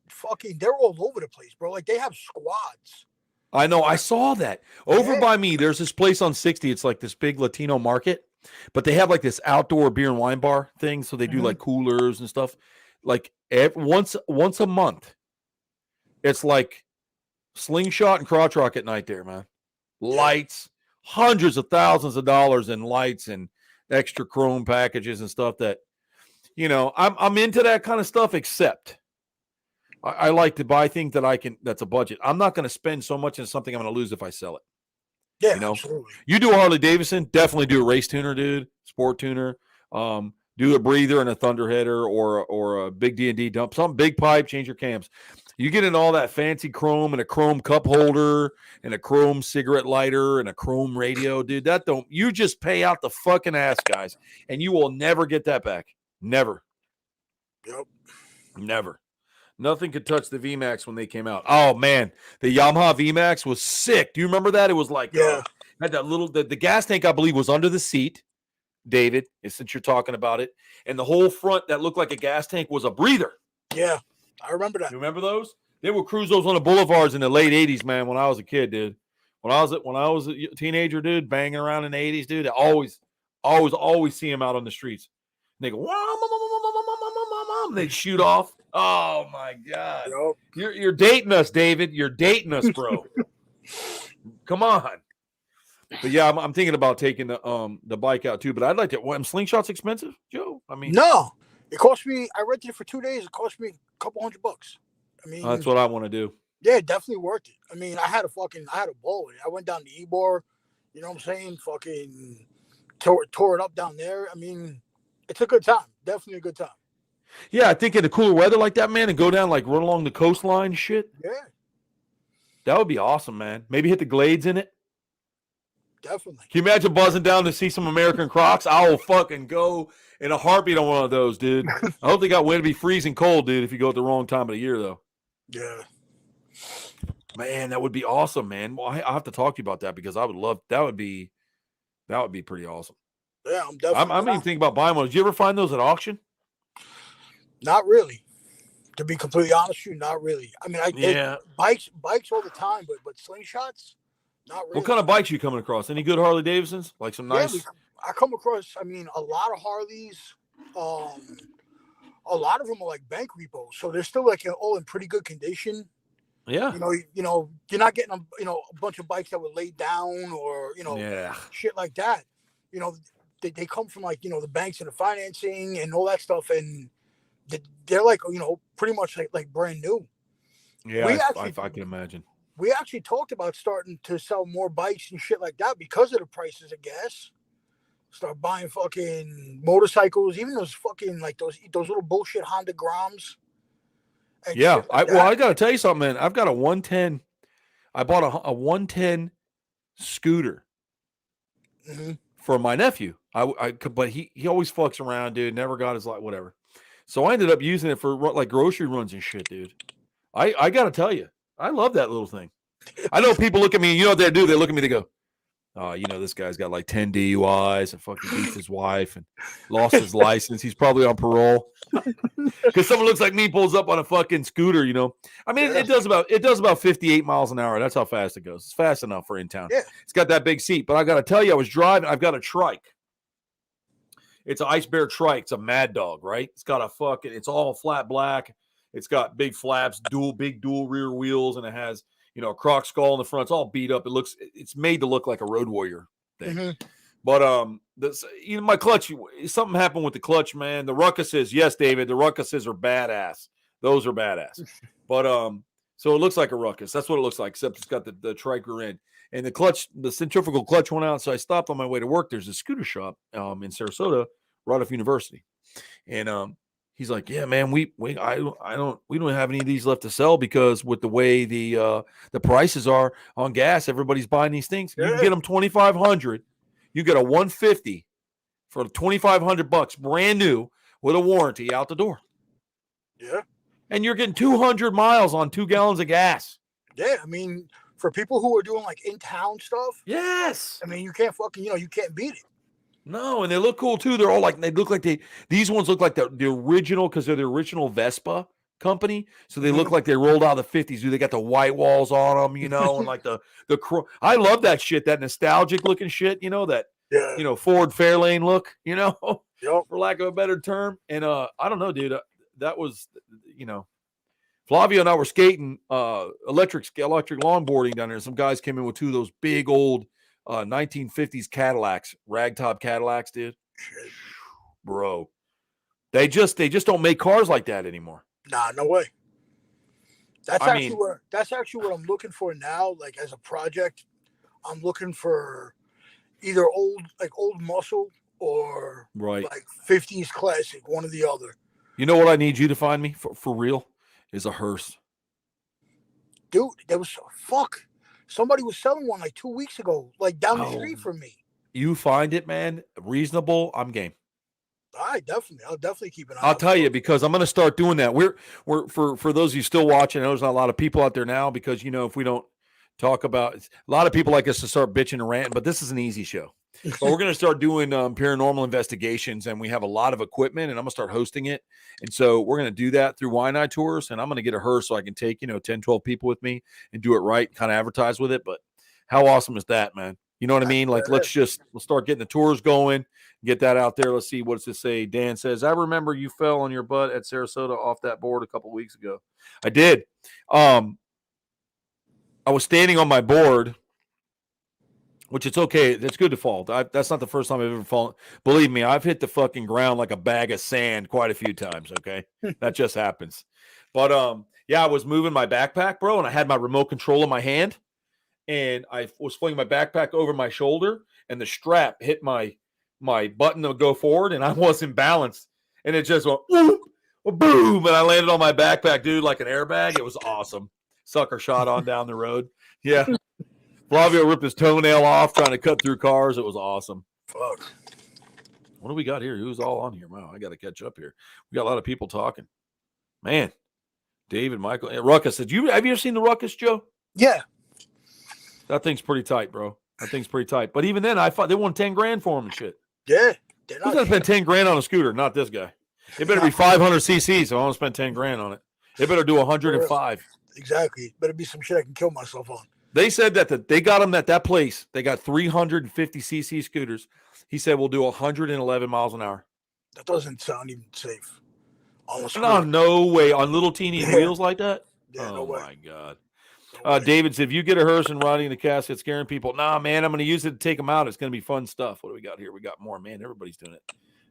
Speaker 2: fucking, they're all over the place, bro. Like they have squads.
Speaker 1: I know. I saw that. Over
Speaker 2: Yeah.
Speaker 1: by me, there's this place on 60. It's like this big Latino market, but they have like this outdoor beer and wine bar thing. So they do
Speaker 2: Mhm.
Speaker 1: like coolers and stuff. Like once a month, it's like slingshot and crotch rock at night there, man. Lights, hundreds of thousands of dollars in lights and extra chrome packages and stuff that, I'm into that kind of stuff, except I like to buy things that's a budget. I'm not going to spend so much on something I'm going to lose if I sell it.
Speaker 2: Yeah,
Speaker 1: You know?
Speaker 2: absolutely.
Speaker 1: You do a Harley Davidson, definitely do a race tuner, dude, sport tuner. Do a breather and a thunderheader or a big D&D dump, some big pipe, change your cams. You get in all that fancy chrome and a chrome cup holder and a chrome cigarette lighter and a chrome radio, dude. You just pay out the fucking ass, guys, and you will never get that back. Never.
Speaker 2: Yep.
Speaker 1: Never. Nothing could touch the VMAX when they came out. Oh man, the Yamaha VMAX was sick. Do you remember that? It was like had that little the gas tank, I believe, was under the seat, David, since you're talking about it, and the whole front that looked like a gas tank was a breather.
Speaker 2: Yeah, I remember that.
Speaker 1: You remember those? They would cruise those on the boulevards in the late 80s, man, when I was a kid, dude. When I was a teenager, dude, banging around in the 80s, dude, I always see them out on the streets. And they go, and they'd shoot off. Oh my God.
Speaker 2: Yep.
Speaker 1: You're dating us, David. You're dating us, bro. Come on. But yeah, I'm thinking about taking the bike out too. But I'd like to. Slingshot's expensive, Joe. I mean,
Speaker 2: No, it cost me. I rented it for 2 days. It cost me a couple $100. I mean,
Speaker 1: that's what I want to do.
Speaker 2: yeah, definitely worth it. I mean, I had a ball with it. I went down to Ybor. You know what I'm saying? Fucking tore it up down there. I mean, it's a good time. Definitely a good time.
Speaker 1: Yeah, I think in the cooler weather like that, man, and go down like run along the coastline and shit.
Speaker 2: Yeah,
Speaker 1: That would be awesome, man. Maybe hit the glades in it.
Speaker 2: definitely.
Speaker 1: Can you imagine buzzing down to see some American Crocs? I will fucking go in a heartbeat on one of those, dude. I hope they got wind to be freezing cold, dude, if you go at the wrong time of the year, though.
Speaker 2: Yeah.
Speaker 1: Man, that would be awesome, man. Well, I'll have to talk to you about that because I would love that would be pretty awesome.
Speaker 2: Yeah, I'm definitely.
Speaker 1: I'm even thinking about buying one. Did you ever find those at auction?
Speaker 2: Not really. To be completely honest with you, not really. I mean, bikes all the time, but slingshots, not really.
Speaker 1: What kind of bikes you coming across? Any good Harley Davidsons? Like some nice?
Speaker 2: Yeah, I come across. I mean, a lot of Harleys. A lot of them are like bank repos, so they're still like all in pretty good condition.
Speaker 1: Yeah.
Speaker 2: You're not getting a bunch of bikes that were laid down or shit like that. They come from like the banks and the financing and all that stuff, and they're like pretty much like brand new.
Speaker 1: Yeah, I can imagine.
Speaker 2: We actually talked about starting to sell more bikes and shit like that because of the prices of gas. Start buying fucking motorcycles, even those fucking like those little bullshit Honda Groms.
Speaker 1: Yeah, I gotta tell you something, man. I've got a 110. I bought a 110 scooter for my nephew. But he always fucks around, dude. Never got his whatever. So I ended up using it for like grocery runs and shit, dude. I gotta tell you, I love that little thing. I know people look at me, you know what they do? They look at me, they go, "Oh, this guy's got like 10 DUIs and fucking beats his wife and lost his license. He's probably on parole." Because someone looks like me pulls up on a fucking scooter, I mean, it does about 58 miles an hour. That's how fast it goes. It's fast enough for in town.
Speaker 2: Yeah.
Speaker 1: It's got that big seat. But I got to tell you, I was driving. I've got a trike. It's an Ice Bear trike. It's a Mad Dog, right? It's got it's all flat black. It's got big flaps, big dual rear wheels, and it has, a croc skull in the front. It's all beat up. It's made to look like a Road Warrior thing. Mm-hmm. But my clutch, something happened with the clutch, man. The Ruckuses, yes, David, the Ruckuses are badass. Those are badass. But so it looks like a Ruckus. That's what it looks like, except it's got the trike rear end. And the clutch, the centrifugal clutch went out, so I stopped on my way to work. There's a scooter shop in Sarasota, right off University. And he's like, "Yeah, man, we don't have any of these left to sell because with the way the prices are on gas, everybody's buying these things. You can get them $2,500. You get a 150 for $2,500, brand new with a warranty out the door.
Speaker 2: Yeah,
Speaker 1: and you're getting 200 miles on 2 gallons of gas.
Speaker 2: Yeah, I mean, for people who are doing like in town stuff,
Speaker 1: yes.
Speaker 2: I mean, you can't fucking you can't beat it.
Speaker 1: No, and they look cool too. They're all like these ones look like the original because they're the original Vespa company. So they look like they rolled out of the 50s. They got the white walls on them, and like the I love that shit, that nostalgic looking shit, that Ford Fairlane look, for lack of a better term. And I don't know, dude. That was, Flavio and I were skating electric longboarding down there. Some guys came in with 2 of those big old 1950s Cadillacs, ragtop Cadillacs, dude. Bro, they just don't make cars like that anymore.
Speaker 2: Nah, no way. That's actually what I'm looking for now. Like as a project, I'm looking for either old muscle or like 50s classic, one or the other.
Speaker 1: You know what I need you to find me for real is a hearse.
Speaker 2: Dude, there was somebody was selling one like 2 weeks ago, like down the street from me.
Speaker 1: You find it, man, reasonable, I'm game.
Speaker 2: All right, definitely. I'll definitely keep an eye.
Speaker 1: I'll tell you, because I'm going to start doing that. We're for those of you still watching, I know there's not a lot of people out there now because, if we don't talk about, a lot of people like us to start bitching and ranting, but this is an easy show. But we're going to start doing paranormal investigations, and we have a lot of equipment, and I'm going to start hosting it. And so we're going to do that through Wine Tours, and I'm going to get a hearse so I can take, 10, 12 people with me and do it right, kind of advertise with it. But how awesome is that, man? You know what I mean? Like, let's start getting the tours going, get that out there. Let's see, what does it say? Dan says, I remember you fell on your butt at Sarasota off that board a couple of weeks ago. I did. I was standing on my board, which it's okay. It's good to fall. That's not the first time I've ever fallen. Believe me, I've hit the fucking ground like a bag of sand quite a few times, okay? That just happens. But, I was moving my backpack, bro, and I had my remote control in my hand. And I was flinging my backpack over my shoulder, and the strap hit my button to go forward, and I wasn't balanced. And it just went, Well, boom, and I landed on my backpack, dude, like an airbag. It was awesome. Sucker shot on down the road. Yeah. Flavio ripped his toenail off trying to cut through cars. It was awesome.
Speaker 2: Fuck.
Speaker 1: What do we got here? Who's all on here? Wow, I got to catch up here. We got a lot of people talking. Man, David, Michael, Ruckus. Have you ever seen the Ruckus, Joe?
Speaker 2: Yeah.
Speaker 1: That thing's pretty tight, bro. That thing's pretty tight. But even then, I thought they won 10 grand for him and shit.
Speaker 2: Yeah.
Speaker 1: Who's gonna spend 10 grand on a scooter? Not this guy. It better be 500 cc, so I want to spend 10 grand on it. It better do 105.
Speaker 2: Exactly. Better be some shit I can kill myself on.
Speaker 1: They said that they got them at that place. They got 350 cc scooters. He said we'll do 111 miles an hour.
Speaker 2: That doesn't sound even safe.
Speaker 1: No way. On little teeny wheels like that?
Speaker 2: Yeah,
Speaker 1: oh,
Speaker 2: no way.
Speaker 1: My God. David said, if you get a hearse and riding the casket scaring people, nah, man, I'm going to use it to take them out. It's going to be fun stuff. What do we got here? We got more. Man, everybody's doing it.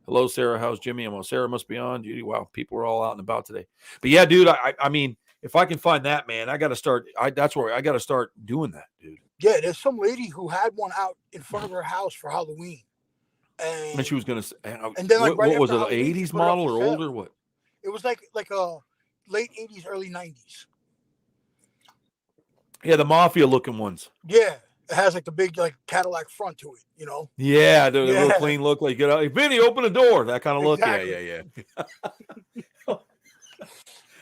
Speaker 1: Hello, Sarah. How's Jimmy? Sarah must be on. Judy, wow, people are all out and about today. But yeah, dude, I mean, if I can find that, man, I got to start. That's where I got to start doing that, dude.
Speaker 2: Yeah, there's some lady who had one out in front of her house for Halloween.
Speaker 1: And she was going to,
Speaker 2: and then like
Speaker 1: what was it, an
Speaker 2: Halloween,
Speaker 1: 80s model or older? What?
Speaker 2: It was like a late 80s, early 90s.
Speaker 1: Yeah, the mafia looking ones.
Speaker 2: Yeah, it has like the big like Cadillac front to it, you know.
Speaker 1: Yeah, the real clean look, like hey, Vinny, open the door, that kind of look.
Speaker 2: Exactly.
Speaker 1: Yeah.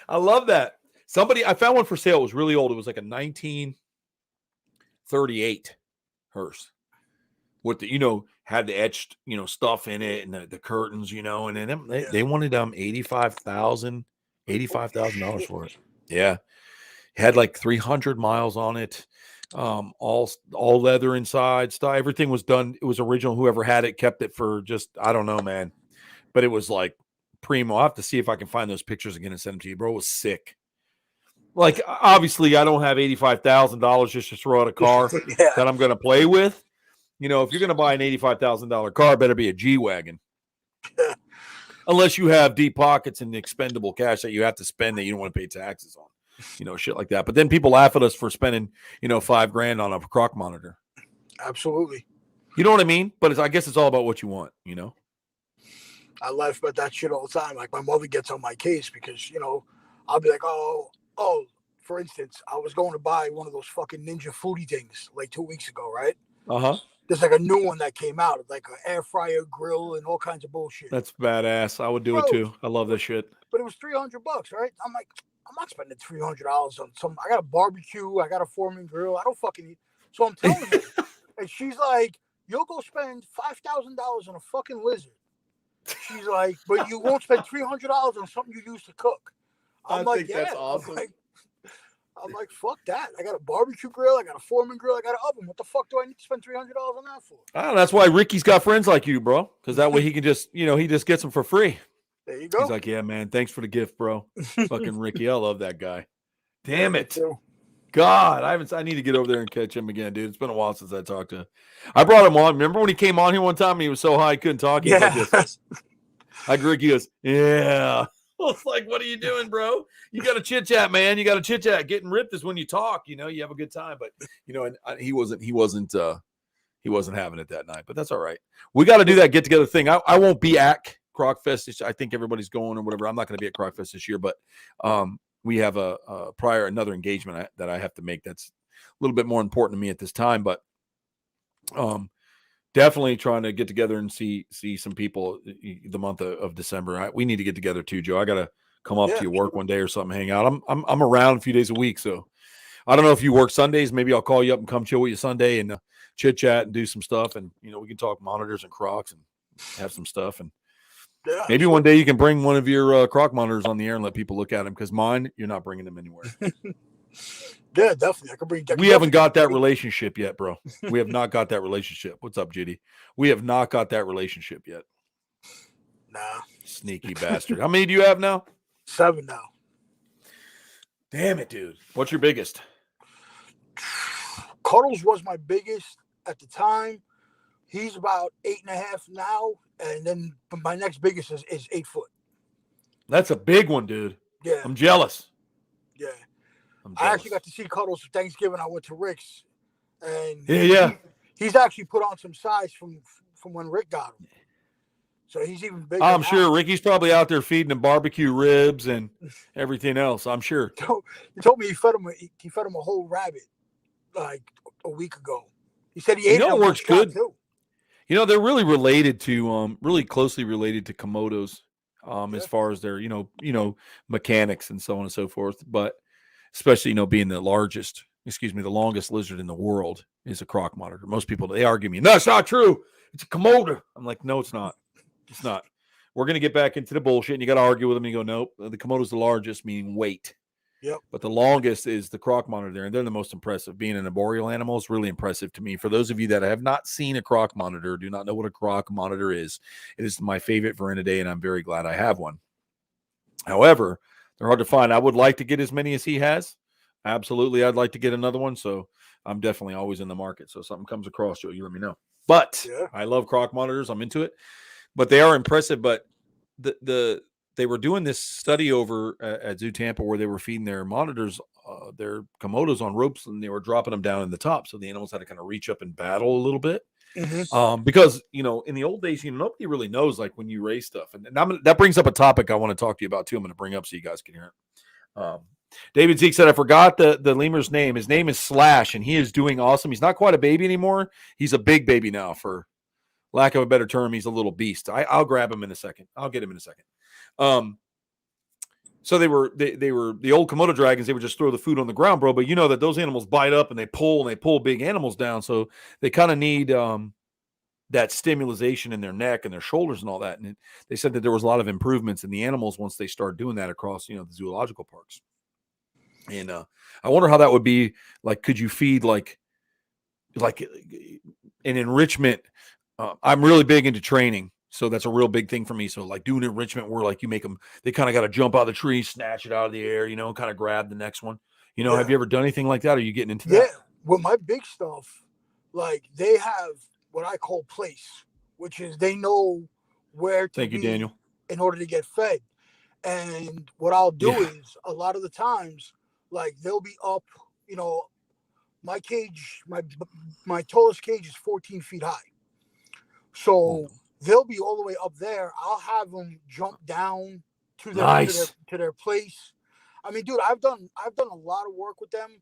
Speaker 1: I love that. I found one for sale. It was really old. It was like a 1938 hearse with the had the etched stuff in it and the curtains, and then they wanted $85,000 for it. Yeah. It had like 300 miles on it. All leather inside stuff. Everything was done. It was original. Whoever had it kept it for just, I don't know, man. But it was like primo. I'll have to see if I can find those pictures again and send them to you, bro. It was sick. Like, obviously, I don't have $85,000 just to throw out a car that I'm going to play with. If you're going to buy an $85,000 car, it better be a G-Wagon. Unless you have deep pockets and expendable cash that you have to spend that you don't want to pay taxes on. Shit like that. But then people laugh at us for spending, $5,000 on a croc monitor.
Speaker 2: Absolutely.
Speaker 1: You know what I mean? But I guess it's all about what you want,
Speaker 2: I laugh about that shit all the time. Like my mother gets on my case because, I'll be like, oh, for instance, I was going to buy one of those fucking Ninja Foodie things like 2 weeks ago, right?
Speaker 1: Uh-huh.
Speaker 2: There's like a new one that came out, like an air fryer grill and all kinds of bullshit.
Speaker 1: That's badass. I would do it too. I love that shit.
Speaker 2: But it was $300, right? I'm like, I'm not spending $300 on some. I got a barbecue. I got a Foreman grill. I don't fucking eat. So I'm telling her, and she's like, "You'll go spend $5,000 on a fucking lizard." She's like, "But you won't spend $300 on something you use to cook." I'm like, "Yeah, that's awesome." I'm like, "Fuck that! I got a barbecue grill. I got a Foreman grill. I got an oven. What the fuck do I need to spend $300 on that for?"
Speaker 1: Oh, that's why Ricky's got friends like you, bro. Because that way he can just, he just gets them for free.
Speaker 2: There you go.
Speaker 1: He's like, yeah, man, thanks for the gift, bro. Fucking Ricky. I love that guy. Damn it. God, I need to get over there and catch him again, dude. It's been a while since I talked to him. I brought him on. Remember when he came on here one time and he was so high he couldn't talk? He like Ricky goes, yeah. I was like, what are you doing, bro? You got to chit chat, man. You got to chit chat. Getting ripped is when you talk, you have a good time. But, and he wasn't having it that night, but that's all right. We got to do that get together thing. I won't be at Crocfest. I think everybody's going or whatever. I'm not going to be at Crocfest this year, but we have another engagement that I have to make that's a little bit more important to me at this time. But definitely trying to get together and see some people the month of December. We need to get together too, Joe. I got to come up to your work one day or something, hang out. I'm around a few days a week, so I don't know if you work Sundays. Maybe I'll call you up and come chill with you Sunday and chit chat and do some stuff, and we can talk monitors and Crocs and have some stuff. And maybe one day you can bring one of your Croc monitors on the air and let people look at them, because mine, you're not bringing them anywhere.
Speaker 2: Yeah, definitely. I can bring.
Speaker 1: We haven't got that relationship yet, bro. We have not got that relationship. What's up, Judy? We have not got that relationship yet.
Speaker 2: Nah.
Speaker 1: Sneaky bastard. How many do you have now?
Speaker 2: 7 now.
Speaker 1: Damn it, dude. What's your biggest?
Speaker 2: Cuddles was my biggest at the time. He's about 8.5 now, and then my next biggest is 8 foot.
Speaker 1: That's a big one, dude.
Speaker 2: Yeah,
Speaker 1: I'm jealous.
Speaker 2: Yeah, I actually got to see Cuddles for Thanksgiving. I went to Rick's, and
Speaker 1: he's
Speaker 2: actually put on some size from when Rick got him. So he's even bigger.
Speaker 1: I'm
Speaker 2: now.
Speaker 1: sure Ricky's probably out there feeding him barbecue ribs and everything else. I'm sure.
Speaker 2: He told me he fed him a whole rabbit like a week ago. He said he ate it
Speaker 1: It
Speaker 2: on
Speaker 1: works
Speaker 2: shot
Speaker 1: good.
Speaker 2: too.
Speaker 1: They're really related to really closely related to Komodos, as far as their mechanics and so on and so forth. But especially being the longest lizard in the world is a croc monitor. Most people, they argue me, no, it's not true. It's a Komodo. I'm like, no, it's not. It's not. We're gonna get back into the bullshit, and you got to argue with them. And you go, nope, the Komodo's the largest, meaning weight.
Speaker 2: Yep.
Speaker 1: But the longest is the croc monitor, and they're the most impressive. Being an arboreal animal is really impressive to me. For those of you that have not seen a croc monitor, do not know what a croc monitor is, it is my favorite Verenidae, and I'm very glad I have one. However, they're hard to find. I would like to get as many as he has. Absolutely, I'd like to get another one. So I'm definitely always in the market. So if something comes across, Joe, you let me know. But I love croc monitors. I'm into it. But they are impressive. But they were doing this study over at Zoo Tampa where they were feeding their monitors, their Komodos on ropes, and they were dropping them down in the top. So the animals had to kind of reach up and battle a little bit.
Speaker 2: Mm-hmm.
Speaker 1: Because, in the old days, nobody really knows, like when you raise stuff. And that brings up a topic I want to talk to you about too. I'm going to bring up so you guys can hear it. David Zeke said, I forgot the lemur's name. His name is Slash, and he is doing awesome. He's not quite a baby anymore. He's a big baby now, for lack of a better term. He's a little beast. I'll grab him in a second. I'll get him in a second. So they were the old Komodo dragons. They would just throw the food on the ground, bro. But you know that those animals bite up and they pull big animals down. So they kind of need that stimulation in their neck and their shoulders and all that. And they said that there was a lot of improvements in the animals once they started doing that across the zoological parks. And I wonder how that would be like. Could you feed like an enrichment? I'm really big into training. So that's a real big thing for me. So like doing enrichment where like you make them, they kind of got to jump out of the tree, snatch it out of the air, kind of grab the next one. Have you ever done anything like that? Are you getting into that?
Speaker 2: Yeah. With my big stuff, like they have what I call place, which is they know where to
Speaker 1: Thank you,
Speaker 2: be
Speaker 1: Daniel.
Speaker 2: in order to get fed. And what I'll do is a lot of the times, like they'll be up, my cage, my tallest cage is 14 feet high. So they'll be all the way up there. I'll have them jump down to their place. I mean, dude, I've done a lot of work with them.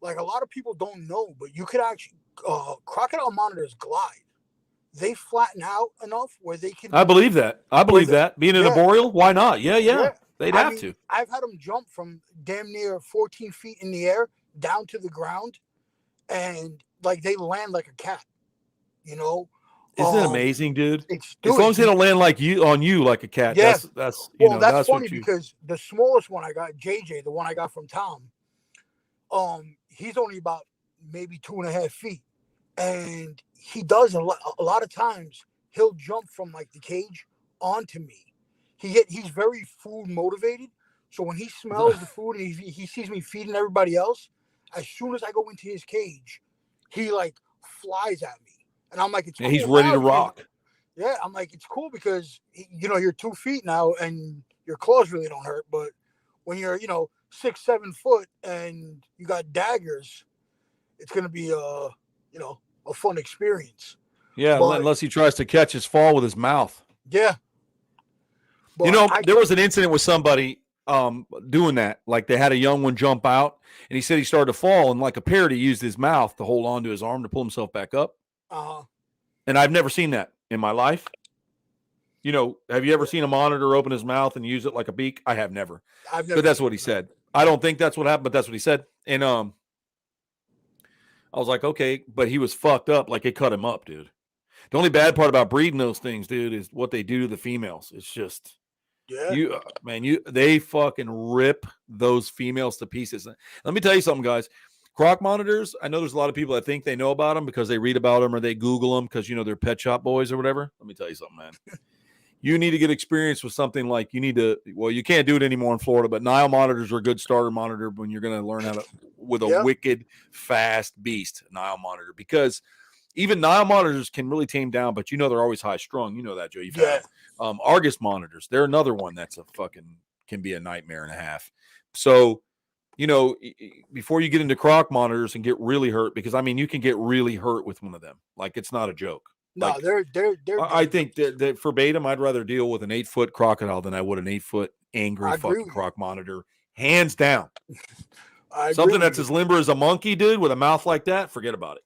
Speaker 2: Like a lot of people don't know, but you could actually crocodile monitors glide. They flatten out enough where they can.
Speaker 1: I believe that. Being an arboreal, why not? Yeah. They'd have to.
Speaker 2: I've had them jump from damn near 14 feet in the air down to the ground, and like they land like a cat. Isn't
Speaker 1: it amazing, dude? As long as they don't land like a cat.
Speaker 2: Yeah.
Speaker 1: That's
Speaker 2: funny because the smallest one I got, JJ, the one I got from Tom, he's only about maybe 2.5 feet, and he does a lot of times he'll jump from like the cage onto me. He's very food motivated, so when he smells the food and he sees me feeding everybody else, as soon as I go into his cage, he like flies at me. And I'm like, it's cool.
Speaker 1: He's ready to rock.
Speaker 2: Yeah, I'm like, it's cool because, you're 2 feet now and your claws really don't hurt. But when you're, 6-7 foot and you got daggers, it's going to be, a fun experience.
Speaker 1: Yeah, unless he tries to catch his fall with his mouth.
Speaker 2: Yeah.
Speaker 1: But there was an incident with somebody doing that. Like they had a young one jump out, and he said he started to fall, and like a parrot, he used his mouth to hold on to his arm to pull himself back up. And I've never seen that in my life. Have you ever seen a monitor open his mouth and use it like a beak? I have never. But that's what he said. I don't think that's what happened, but that's what he said. And I was like, okay, but he was fucked up. Like it cut him up, dude. The only bad part about breeding those things, dude, is what they do to the females. It's just, they fucking rip those females to pieces. Let me tell you something, guys. Croc monitors, I know there's a lot of people that think they know about them because they read about them or they Google them because, they're pet shop boys or whatever. Let me tell you something, man. You need to get experience with something like you can't do it anymore in Florida, but Nile monitors are a good starter monitor when you're going to learn how to, with a wicked fast beast Nile monitor, because even Nile monitors can really tame down, but they're always high strung. You know that, Joe. You've had Argus monitors. They're another one that's can be a nightmare and a half. So, before you get into croc monitors and get really hurt, because you can get really hurt with one of them. Like it's not a joke.
Speaker 2: No,
Speaker 1: Like
Speaker 2: they're
Speaker 1: I
Speaker 2: dangerous.
Speaker 1: think that verbatim, I'd rather deal with an 8-foot crocodile than I would an 8-foot angry
Speaker 2: I agree
Speaker 1: fucking
Speaker 2: with you.
Speaker 1: croc monitor, hands down.
Speaker 2: I agree
Speaker 1: Something
Speaker 2: with
Speaker 1: that's
Speaker 2: you.
Speaker 1: as limber as a monkey, dude, with a mouth like that, forget about it.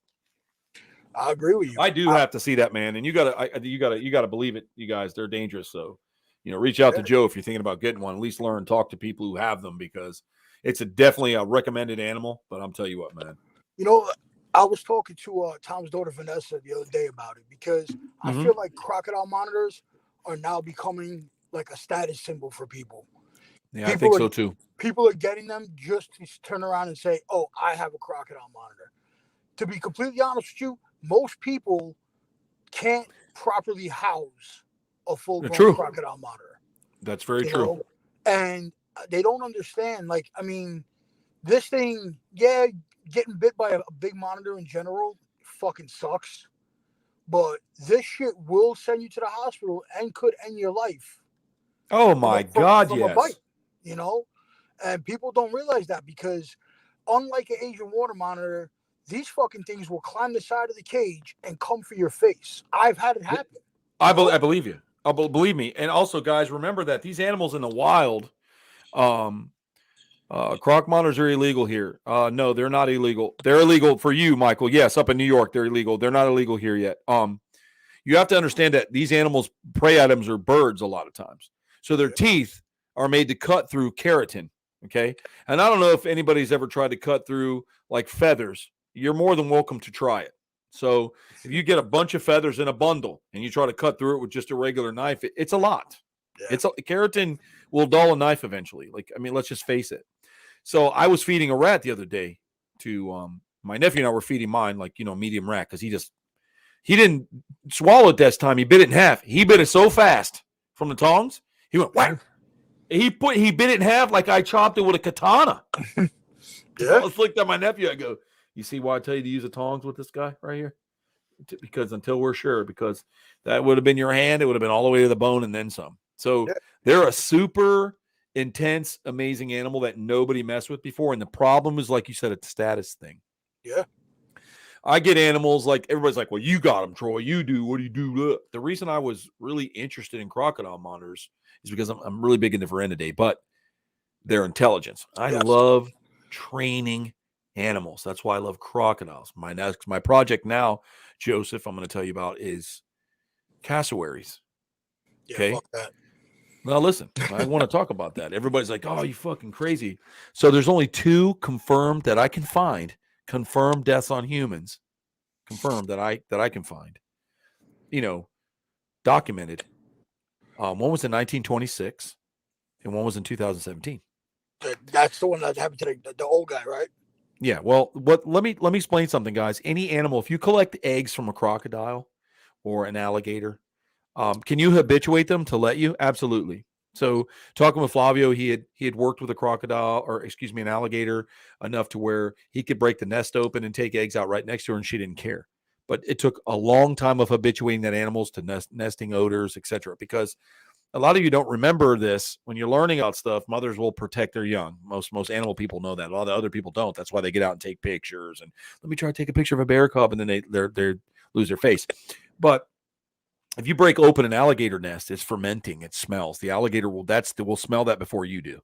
Speaker 2: I agree with you.
Speaker 1: I do have to see that, man, and you gotta believe it, you guys. They're dangerous, so reach out to Joe if you're thinking about getting one. At least learn, talk to people who have them because it's definitely a recommended animal. But I'm tell you what, man.
Speaker 2: You know, I was talking to Tom's daughter Vanessa the other day about it because I
Speaker 1: Mm-hmm.
Speaker 2: feel like crocodile monitors are now becoming like a status symbol for people.
Speaker 1: Yeah, I think
Speaker 2: People are
Speaker 1: so too.
Speaker 2: people are getting them just to turn around and say, "Oh, I have a crocodile monitor." To be completely honest with you, most people can't properly house a full-grown
Speaker 1: True.
Speaker 2: crocodile monitor.
Speaker 1: That's very
Speaker 2: You
Speaker 1: true.
Speaker 2: know, and they don't understand. Like, I mean, this thing, yeah, getting bit by a big monitor in general fucking sucks. But this shit will send you to the hospital and could end your life.
Speaker 1: Oh my God,
Speaker 2: From a bite,
Speaker 1: yes.
Speaker 2: you know? And people don't realize that because unlike an Asian water monitor, these fucking things will climb the side of the cage and come for your face. I've had it happen.
Speaker 1: I believe you. Believe me. And also, guys, remember that these animals in the wild, croc monitors are illegal here. No, they're not illegal. They're illegal for you, Michael. Yes, up in New York, they're illegal. They're not illegal here yet. You have to understand that these animals' prey items are birds a lot of times. So their teeth are made to cut through keratin. Okay. And I don't know if anybody's ever tried to cut through like feathers. You're more than welcome to try it. So if you get a bunch of feathers in a bundle and you try to cut through it with just a regular knife, it's a lot.
Speaker 2: Yeah.
Speaker 1: Keratin will dull a knife eventually. Like, I mean, let's just face it. So I was feeding a rat the other day to my nephew and I were feeding mine, like, medium rat, because he didn't swallow it this time. He bit it in half. He bit it so fast from the tongs. He went whack. He bit it in half like I chopped it with a katana.
Speaker 2: Yeah.
Speaker 1: I looked at my nephew. I go, you see why I tell you to use the tongs with this guy right here? Because until we're sure, because that would have been your hand. It would have been all the way to the bone and then some. So they're a super intense, amazing animal that nobody messed with before. And the problem is, like you said, it's a status thing.
Speaker 2: Yeah.
Speaker 1: I get animals like everybody's like, well, you got them, Troy. You do. What do you do? Look. The reason I was really interested in crocodile monitors is because I'm really big into Verenidae, but their intelligence. I love training animals. That's why I love crocodiles. My project now, Joseph, I'm going to tell you about is cassowaries. Okay.
Speaker 2: Fuck that.
Speaker 1: Now listen, I want to talk about that. Everybody's like, oh, you fucking crazy. So there's only 2 confirmed that I can find, confirmed deaths on humans, confirmed that I can find, documented. One was in 1926 and one was in 2017.
Speaker 2: That's the one that happened to the old guy, right?
Speaker 1: Yeah. Well, let me explain something, guys. Any animal, if you collect eggs from a crocodile or an alligator, can you habituate them to let you? Absolutely. So talking with Flavio, he had worked with a crocodile, or excuse me, an alligator enough to where he could break the nest open and take eggs out right next to her, and she didn't care. But it took a long time of habituating that animals to nesting odors, etc. Because a lot of you don't remember this when you're learning about stuff. Mothers will protect their young. Most animal people know that. A lot of other people don't. That's why they get out and take pictures. And let me try to take a picture of a bear cub, and then they lose their face. But if you break open an alligator nest, it's fermenting. It smells. The alligator will smell that before you do,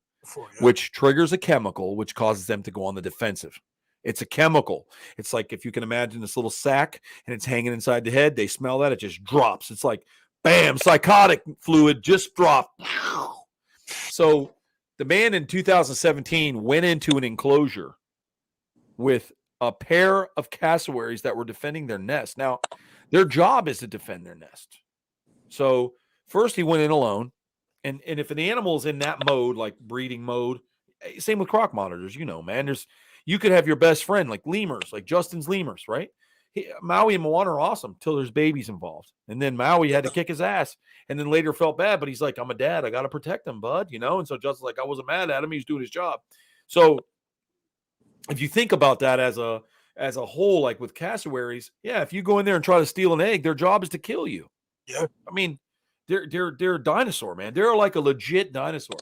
Speaker 1: which triggers a chemical which causes them to go on the defensive. It's a chemical. It's like if you can imagine this little sack and it's hanging inside the head. They smell that. It just drops. It's like, bam, psychotic fluid just dropped. So the man in 2017 went into an enclosure with a pair of cassowaries that were defending their nest. Now, their job is to defend their nest. So first he went in alone. And if an animal is in that mode, like breeding mode, same with croc monitors, man, you could have your best friend, like lemurs, like Justin's lemurs, right? Maui and Moana are awesome till there's babies involved. And then Maui had to kick his ass and then later felt bad, but he's like, I'm a dad. I got to protect him, bud, And so Justin's like, I wasn't mad at him. He's doing his job. So if you think about that as a whole, like with cassowaries, yeah, if you go in there and try to steal an egg, their job is to kill you.
Speaker 2: Yeah.
Speaker 1: I mean, they're a dinosaur, man. They're like a legit dinosaur.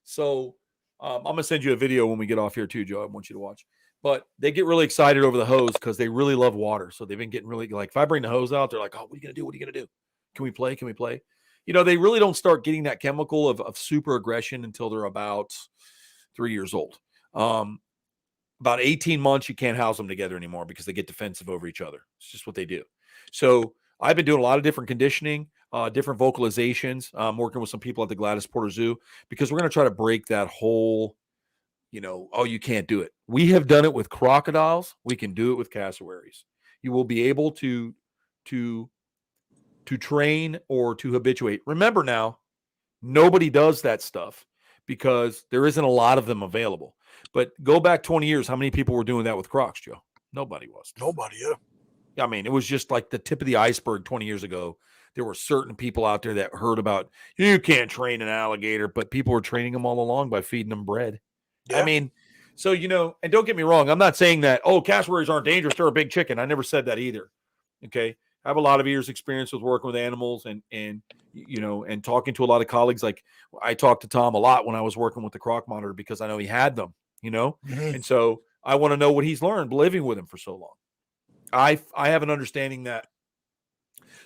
Speaker 1: So I'm going to send you a video when we get off here too, Joe. I want you to watch. but they get really excited over the hose because they really love water. So they've been getting really like, if I bring the hose out, they're like, oh, what are you going to do? What are you going to do? Can we play? Can we play? They really don't start getting that chemical of super aggression until they're about 3 years old. About 18 months, you can't house them together anymore because they get defensive over each other. It's just what they do. So I've been doing a lot of different conditioning, different vocalizations. I'm working with some people at the Gladys Porter Zoo because we're going to try to break that whole, oh, you can't do it. We have done it with crocodiles. We can do it with cassowaries. You will be able to train or to habituate. Remember now, nobody does that stuff because there isn't a lot of them available. But go back 20 years, how many people were doing that with Crocs, Joe? Nobody was.
Speaker 2: Nobody, yeah.
Speaker 1: I mean, it was just like the tip of the iceberg 20 years ago. There were certain people out there that heard about, you can't train an alligator, but people were training them all along by feeding them bread. Yeah. I mean, so, and don't get me wrong, I'm not saying that, cassowaries aren't dangerous, they're a big chicken. I never said that either. Okay. I have a lot of years experience with working with animals and talking to a lot of colleagues. Like I talked to Tom a lot when I was working with the Croc Monitor because I know he had them,
Speaker 2: Mm-hmm.
Speaker 1: And so I want to know what he's learned living with him for so long. I have an understanding that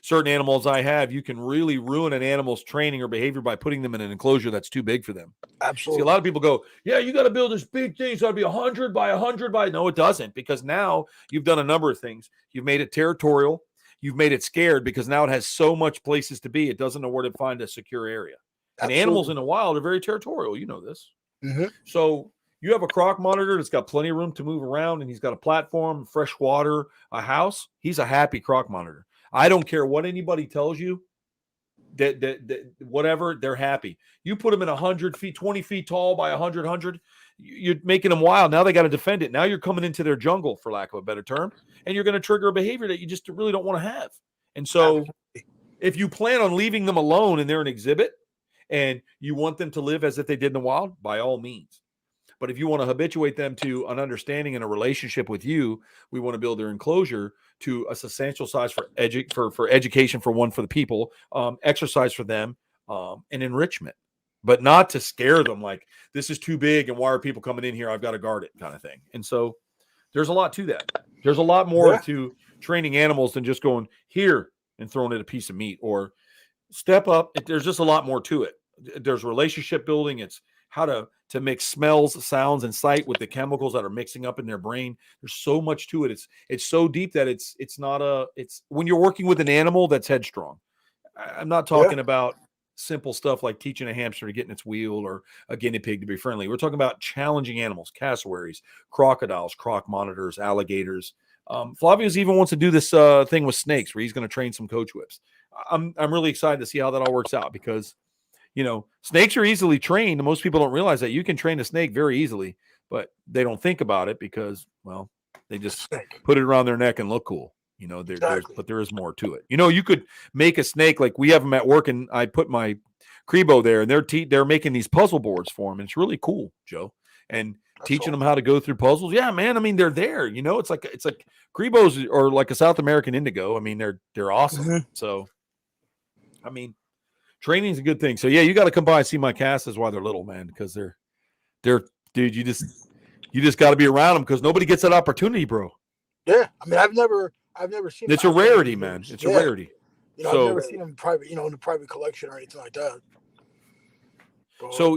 Speaker 1: certain animals you can really ruin an animal's training or behavior by putting them in an enclosure that's too big for them.
Speaker 2: Absolutely.
Speaker 1: See, a lot of people go, yeah, you got to build this big thing. So it'd be 100 by 100 by. No, it doesn't, because now you've done a number of things. You've made it territorial. You've made it scared because now it has so much places to be. It doesn't know where to find a secure area. Absolutely. And animals in the wild are very territorial. You know this.
Speaker 2: Mm-hmm.
Speaker 1: So you have a Croc Monitor that's got plenty of room to move around, and he's got a platform, fresh water, a house. He's a happy Croc Monitor. I don't care what anybody tells you. That whatever, they're happy. You put them in 100 feet, 20 feet tall by 100, you're making them wild. Now they got to defend it. Now you're coming into their jungle, for lack of a better term, and you're going to trigger a behavior that you just really don't want to have. And so if you plan on leaving them alone and they're an exhibit and you want them to live as if they did in the wild, by all means. But if you want to habituate them to an understanding and a relationship with you, we want to build their enclosure to a substantial size for education, for the people, exercise for them, and enrichment, but not to scare them like this is too big and why are people coming in here? I've got to guard it, kind of thing. And so there's a lot to that. There's a lot more to training animals than just going here and throwing it a piece of meat or step up. There's just a lot more to it. There's relationship building. It's how to mix smells, sounds, and sight with the chemicals that are mixing up in their brain. There's so much to it. It's so deep that it's when you're working with an animal that's headstrong. I'm not talking about simple stuff like teaching a hamster to get in its wheel or a guinea pig to be friendly. We're talking about challenging animals, cassowaries, crocodiles, Croc Monitors, alligators. Flavius even wants to do this thing with snakes where he's going to train some coach whips. I'm really excited to see how that all works out because snakes are easily trained. Most people don't realize that you can train a snake very easily, but they don't think about it because, well, they just put it around their neck and look cool. But there is more to it. You could make a snake like we have them at work, and I put my Crebo there, and they're making these puzzle boards for them. And it's really cool, Joe, and teaching them how to go through puzzles. Yeah, man. I mean, they're there. It's like Crebos or like a South American Indigo. I mean, they're awesome. Mm-hmm. So, I mean, training is a good thing. So yeah, you got to come by and see my castas while they're little, man, because they're dude. You just got to be around them because nobody gets that opportunity, bro.
Speaker 2: Yeah, I mean, I've never seen.
Speaker 1: It's a rarity, man. It's a rarity.
Speaker 2: I've never seen them private, in a private collection or anything like that.
Speaker 1: But, so,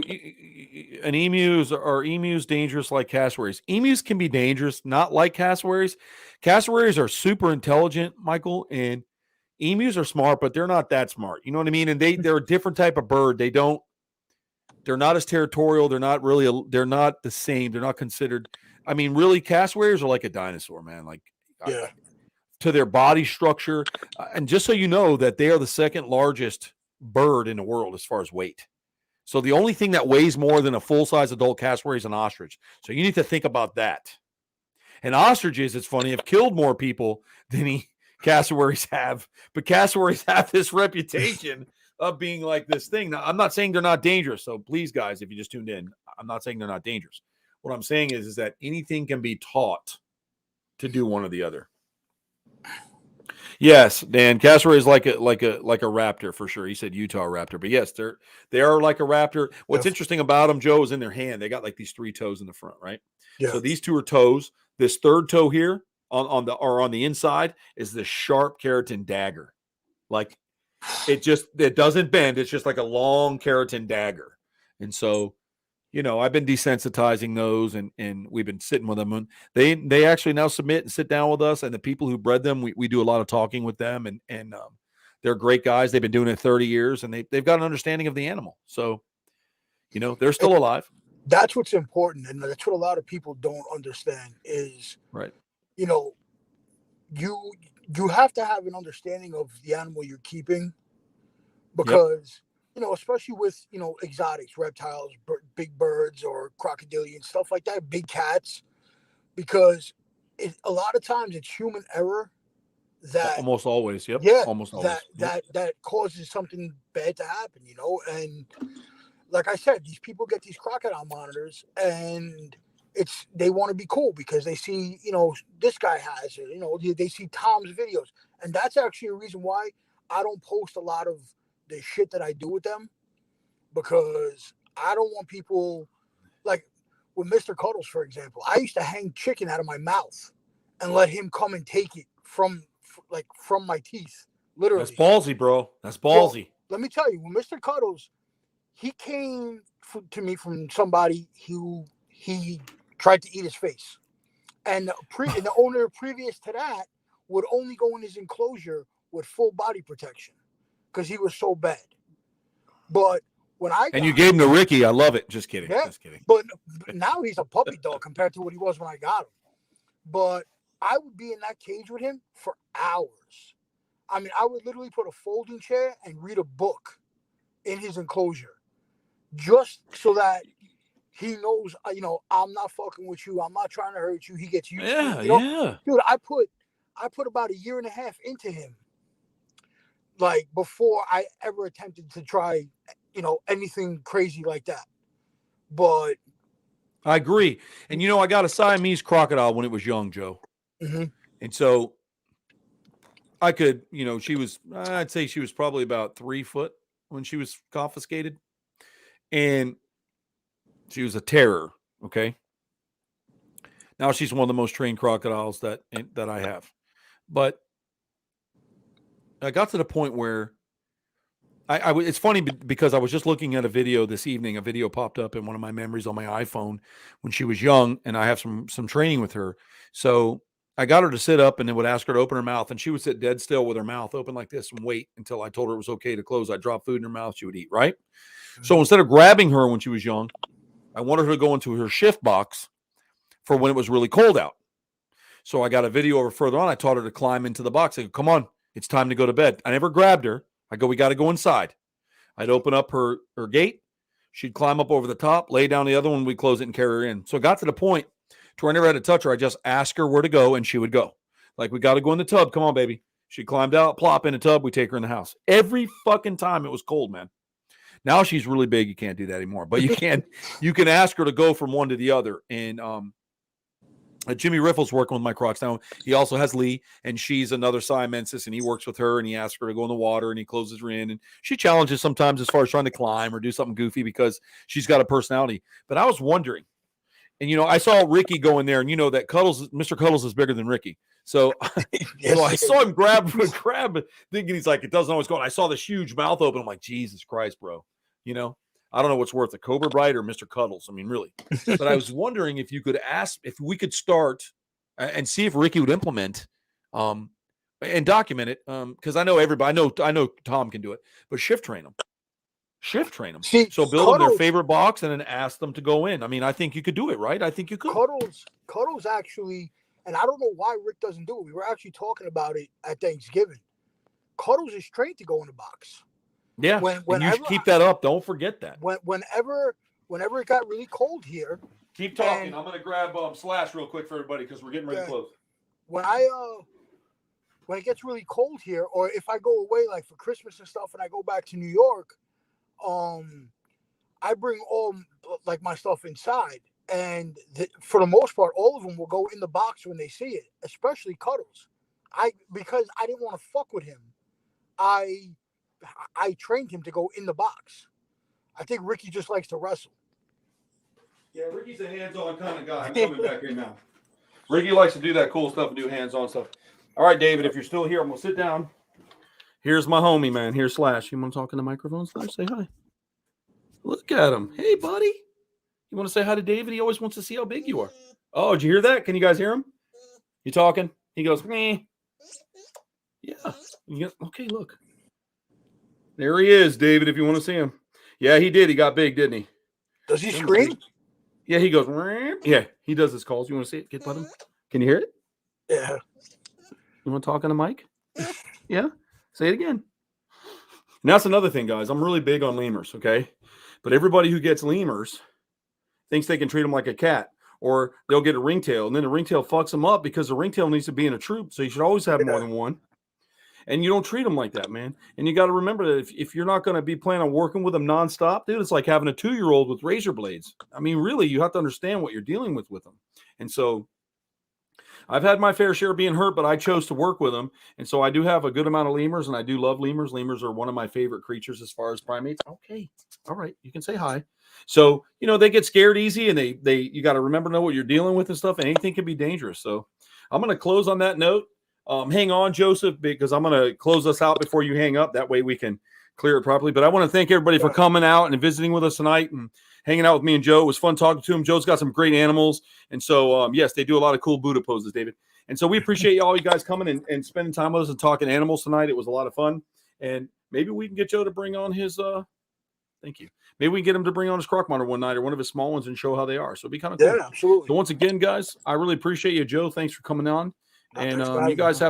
Speaker 1: emus dangerous like cassowaries? Emus can be dangerous, not like cassowaries. Cassowaries are super intelligent, Michael, and emus are smart, but they're not that smart. You know what I mean? And they're a different type of bird. They're not as territorial. They're not the same. They're not considered. I mean, really, cassowaries are like a dinosaur, man. Like, to their body structure. And just so you know that they are the second largest bird in the world as far as weight. So the only thing that weighs more than a full-size adult cassowary is an ostrich. So you need to think about that. And ostriches, it's funny, have killed more people than cassowaries have, but cassowaries have this reputation of being like this thing. Now, I'm not saying they're not dangerous. So please, guys, if you just tuned in, I'm not saying they're not dangerous. What I'm saying is that anything can be taught to do one or the other. Yes, Dan, cassowary is like a raptor for sure. He said Utah raptor, but yes, they are like a raptor. What's
Speaker 2: Def-
Speaker 1: interesting about them, Joe, is in their hand. They got like these three toes in the front, right?
Speaker 2: Yeah.
Speaker 1: So these two are toes. This third toe here on the inside is the sharp keratin dagger. Like it doesn't bend. It's just like a long keratin dagger. And so, I've been desensitizing those and we've been sitting with them. And they actually now submit and sit down with us. And the people who bred them, we do a lot of talking with them and they're great guys. They've been doing it 30 years and they've got an understanding of the animal. So, they're
Speaker 2: And
Speaker 1: still alive.
Speaker 2: that's what's important. And that's what a lot of people don't understand is,
Speaker 1: Right.
Speaker 2: you know, you you have to have an understanding of the animal you're keeping
Speaker 1: Yep.
Speaker 2: because especially with exotics, reptiles, big birds or crocodilian stuff like that, big cats, because a lot of times it's human error that
Speaker 1: Almost always. Yep.
Speaker 2: yeah
Speaker 1: Almost
Speaker 2: that
Speaker 1: always. Yep.
Speaker 2: that that causes something bad to happen, and like I said, these people get these crocodile monitors and they want to be cool because they see, this guy has it, they see Tom's videos. And that's actually a reason why I don't post a lot of the shit that I do with them, because I don't want people like with Mr. Cuddles, for example. I used to hang chicken out of my mouth and let him come and take it from my teeth,
Speaker 1: That's
Speaker 2: literally.
Speaker 1: ballsy, bro. That's
Speaker 2: Well,
Speaker 1: ballsy.
Speaker 2: let me tell you, when Mr. Cuddles, he came to me from somebody who he tried to eat his face, and the owner previous to that would only go in his enclosure with full body protection because he was so bad. But when I
Speaker 1: And
Speaker 2: got
Speaker 1: you gave him to Ricky. I love it. Just kidding.
Speaker 2: yeah,
Speaker 1: Just kidding.
Speaker 2: but now he's a puppy dog compared to what he was when I got him. But I would be in that cage with him for hours. I mean, I would literally put a folding chair and read a book in his enclosure just so that he knows, I'm not fucking with you. I'm not trying to hurt you. He gets used to it.
Speaker 1: Yeah, yeah.
Speaker 2: Dude, I put about a year and a half into him, like before I ever attempted to try, anything crazy like that. But
Speaker 1: I agree. And I got a Siamese crocodile when it was young, Joe.
Speaker 2: mm-hmm.
Speaker 1: And so I could, I'd say she was probably about 3 foot when she was confiscated. And she was a terror. Okay. Now she's one of the most trained crocodiles that I have. But I got to the point where it's funny because I was just looking at a video this evening. A video popped up in one of my memories on my iPhone when she was young, and I have some training with her. So I got her to sit up and then would ask her to open her mouth, and she would sit dead still with her mouth open like this and wait until I told her it was okay to close. I'd drop food in her mouth, she would eat, right? So instead of grabbing her when she was young, I wanted her to go into her shift box for when it was really cold out. So I got a video of her further on. I taught her to climb into the box. I go, come on, it's time to go to bed. I never grabbed her. I go, we got to go inside. I'd open up her gate. She'd climb up over the top, lay down the other one. We'd close it and carry her in. So it got to the point to where I never had to touch her. I just asked her where to go, and she would go. Like, we got to go in the tub. Come on, baby. She climbed out, plop in the tub. We take her in the house. Every fucking time it was cold, man. Now she's really big. You can't do that anymore. But you can ask her to go from one to the other. And Jimmy Riffle's working with my crocs now. He also has Lee, and she's another Siamensis, and he works with her, and he asks her to go in the water, and he closes her in, and she challenges sometimes as far as trying to climb or do something goofy because she's got a personality. But I was wondering, and I saw Ricky go in there, and that Mr. Cuddles is bigger than Ricky. So,
Speaker 2: Yes,
Speaker 1: I saw him grab, thinking he's like, it doesn't always go. And I saw this huge mouth open. I'm like, Jesus Christ, bro. I don't know what's worth, a Cobra Bite or Mr. Cuddles. I mean, really. But I was wondering if we could start and see if Ricky would implement and document it. Because I know everybody, I know Tom can do it, but shift train them.
Speaker 2: See,
Speaker 1: So build them their favorite box and then ask them to go in. I mean, I think you could do it, right? I think you could.
Speaker 2: Cuddles actually, and I don't know why Rick doesn't do it. We were actually talking about it at Thanksgiving. Cuddles is trained to go in the box.
Speaker 1: Yeah, and you should keep that up. Don't forget that.
Speaker 2: Whenever it got really cold here.
Speaker 1: Keep talking. I'm going to grab Slash real quick for everybody because we're getting ready to close.
Speaker 2: When it gets really cold here, or if I go away like for Christmas and stuff, and I go back to New York, I bring all like my stuff inside, and for the most part, all of them will go in the box when they see it, especially Cuddles. because I didn't want to fuck with him, I trained him to go in the box. I think Ricky just likes to wrestle.
Speaker 1: Yeah, Ricky's a hands-on kind of guy. I'm coming back in now. Ricky likes to do that cool stuff and do hands-on stuff. All right, David, if you're still here, I'm going to sit down. Here's my homie, man. Here's Slash. You want to talk in the microphone, Slash? Say hi. Look at him. Hey, buddy. You want to say hi to David? He always wants to see how big you are. Oh, did you hear that? Can you guys hear him? You talking? He goes, meh. Yeah. Okay, look. There he is, David, if you want to see him. Yeah, he did. He got big, didn't he?
Speaker 2: Does he scream?
Speaker 1: Yeah, he goes, meh. Yeah, he does his calls. You want to see it? Get button? Can you hear it?
Speaker 2: Yeah.
Speaker 1: You want to talk on the mic? Yeah? Say it again. And that's another thing, guys. I'm really big on lemurs, okay? But everybody who gets lemurs thinks they can treat them like a cat, or they'll get a ringtail, and then the ringtail fucks them up because the ringtail needs to be in a troop, so you should always have more than one. And you don't treat them like that, man. And you got to remember that if you're not going to be planning on working with them nonstop, dude, it's like having a 2-year-old with razor blades. I mean, really, you have to understand what you're dealing with them. And so I've had my fair share of being hurt, but I chose to work with them. And so I do have a good amount of lemurs, and I do love lemurs. Lemurs are one of my favorite creatures as far as primates. Okay. All right. You can say hi. So, they get scared easy, and you got to remember, know what you're dealing with and stuff, and anything can be dangerous. So I'm going to close on that note. Hang on, Joseph, because I'm going to close us out before you hang up. That way we can clear it properly. But I want to thank everybody for coming out and visiting with us tonight and hanging out with me and Joe. It was fun talking to him. Joe's got some great animals. And so, yes, they do a lot of cool Buddha poses, David. And so we appreciate all you guys coming and spending time with us and talking animals tonight. It was a lot of fun. And maybe we can get Joe to bring on his thank you. Maybe we can get him to bring on his croc monitor one night or one of his small ones and show how they are. So it'd be kind of cool.
Speaker 2: Yeah, absolutely.
Speaker 1: So once again, guys, I really appreciate you, Joe. Thanks for coming on. And you guys have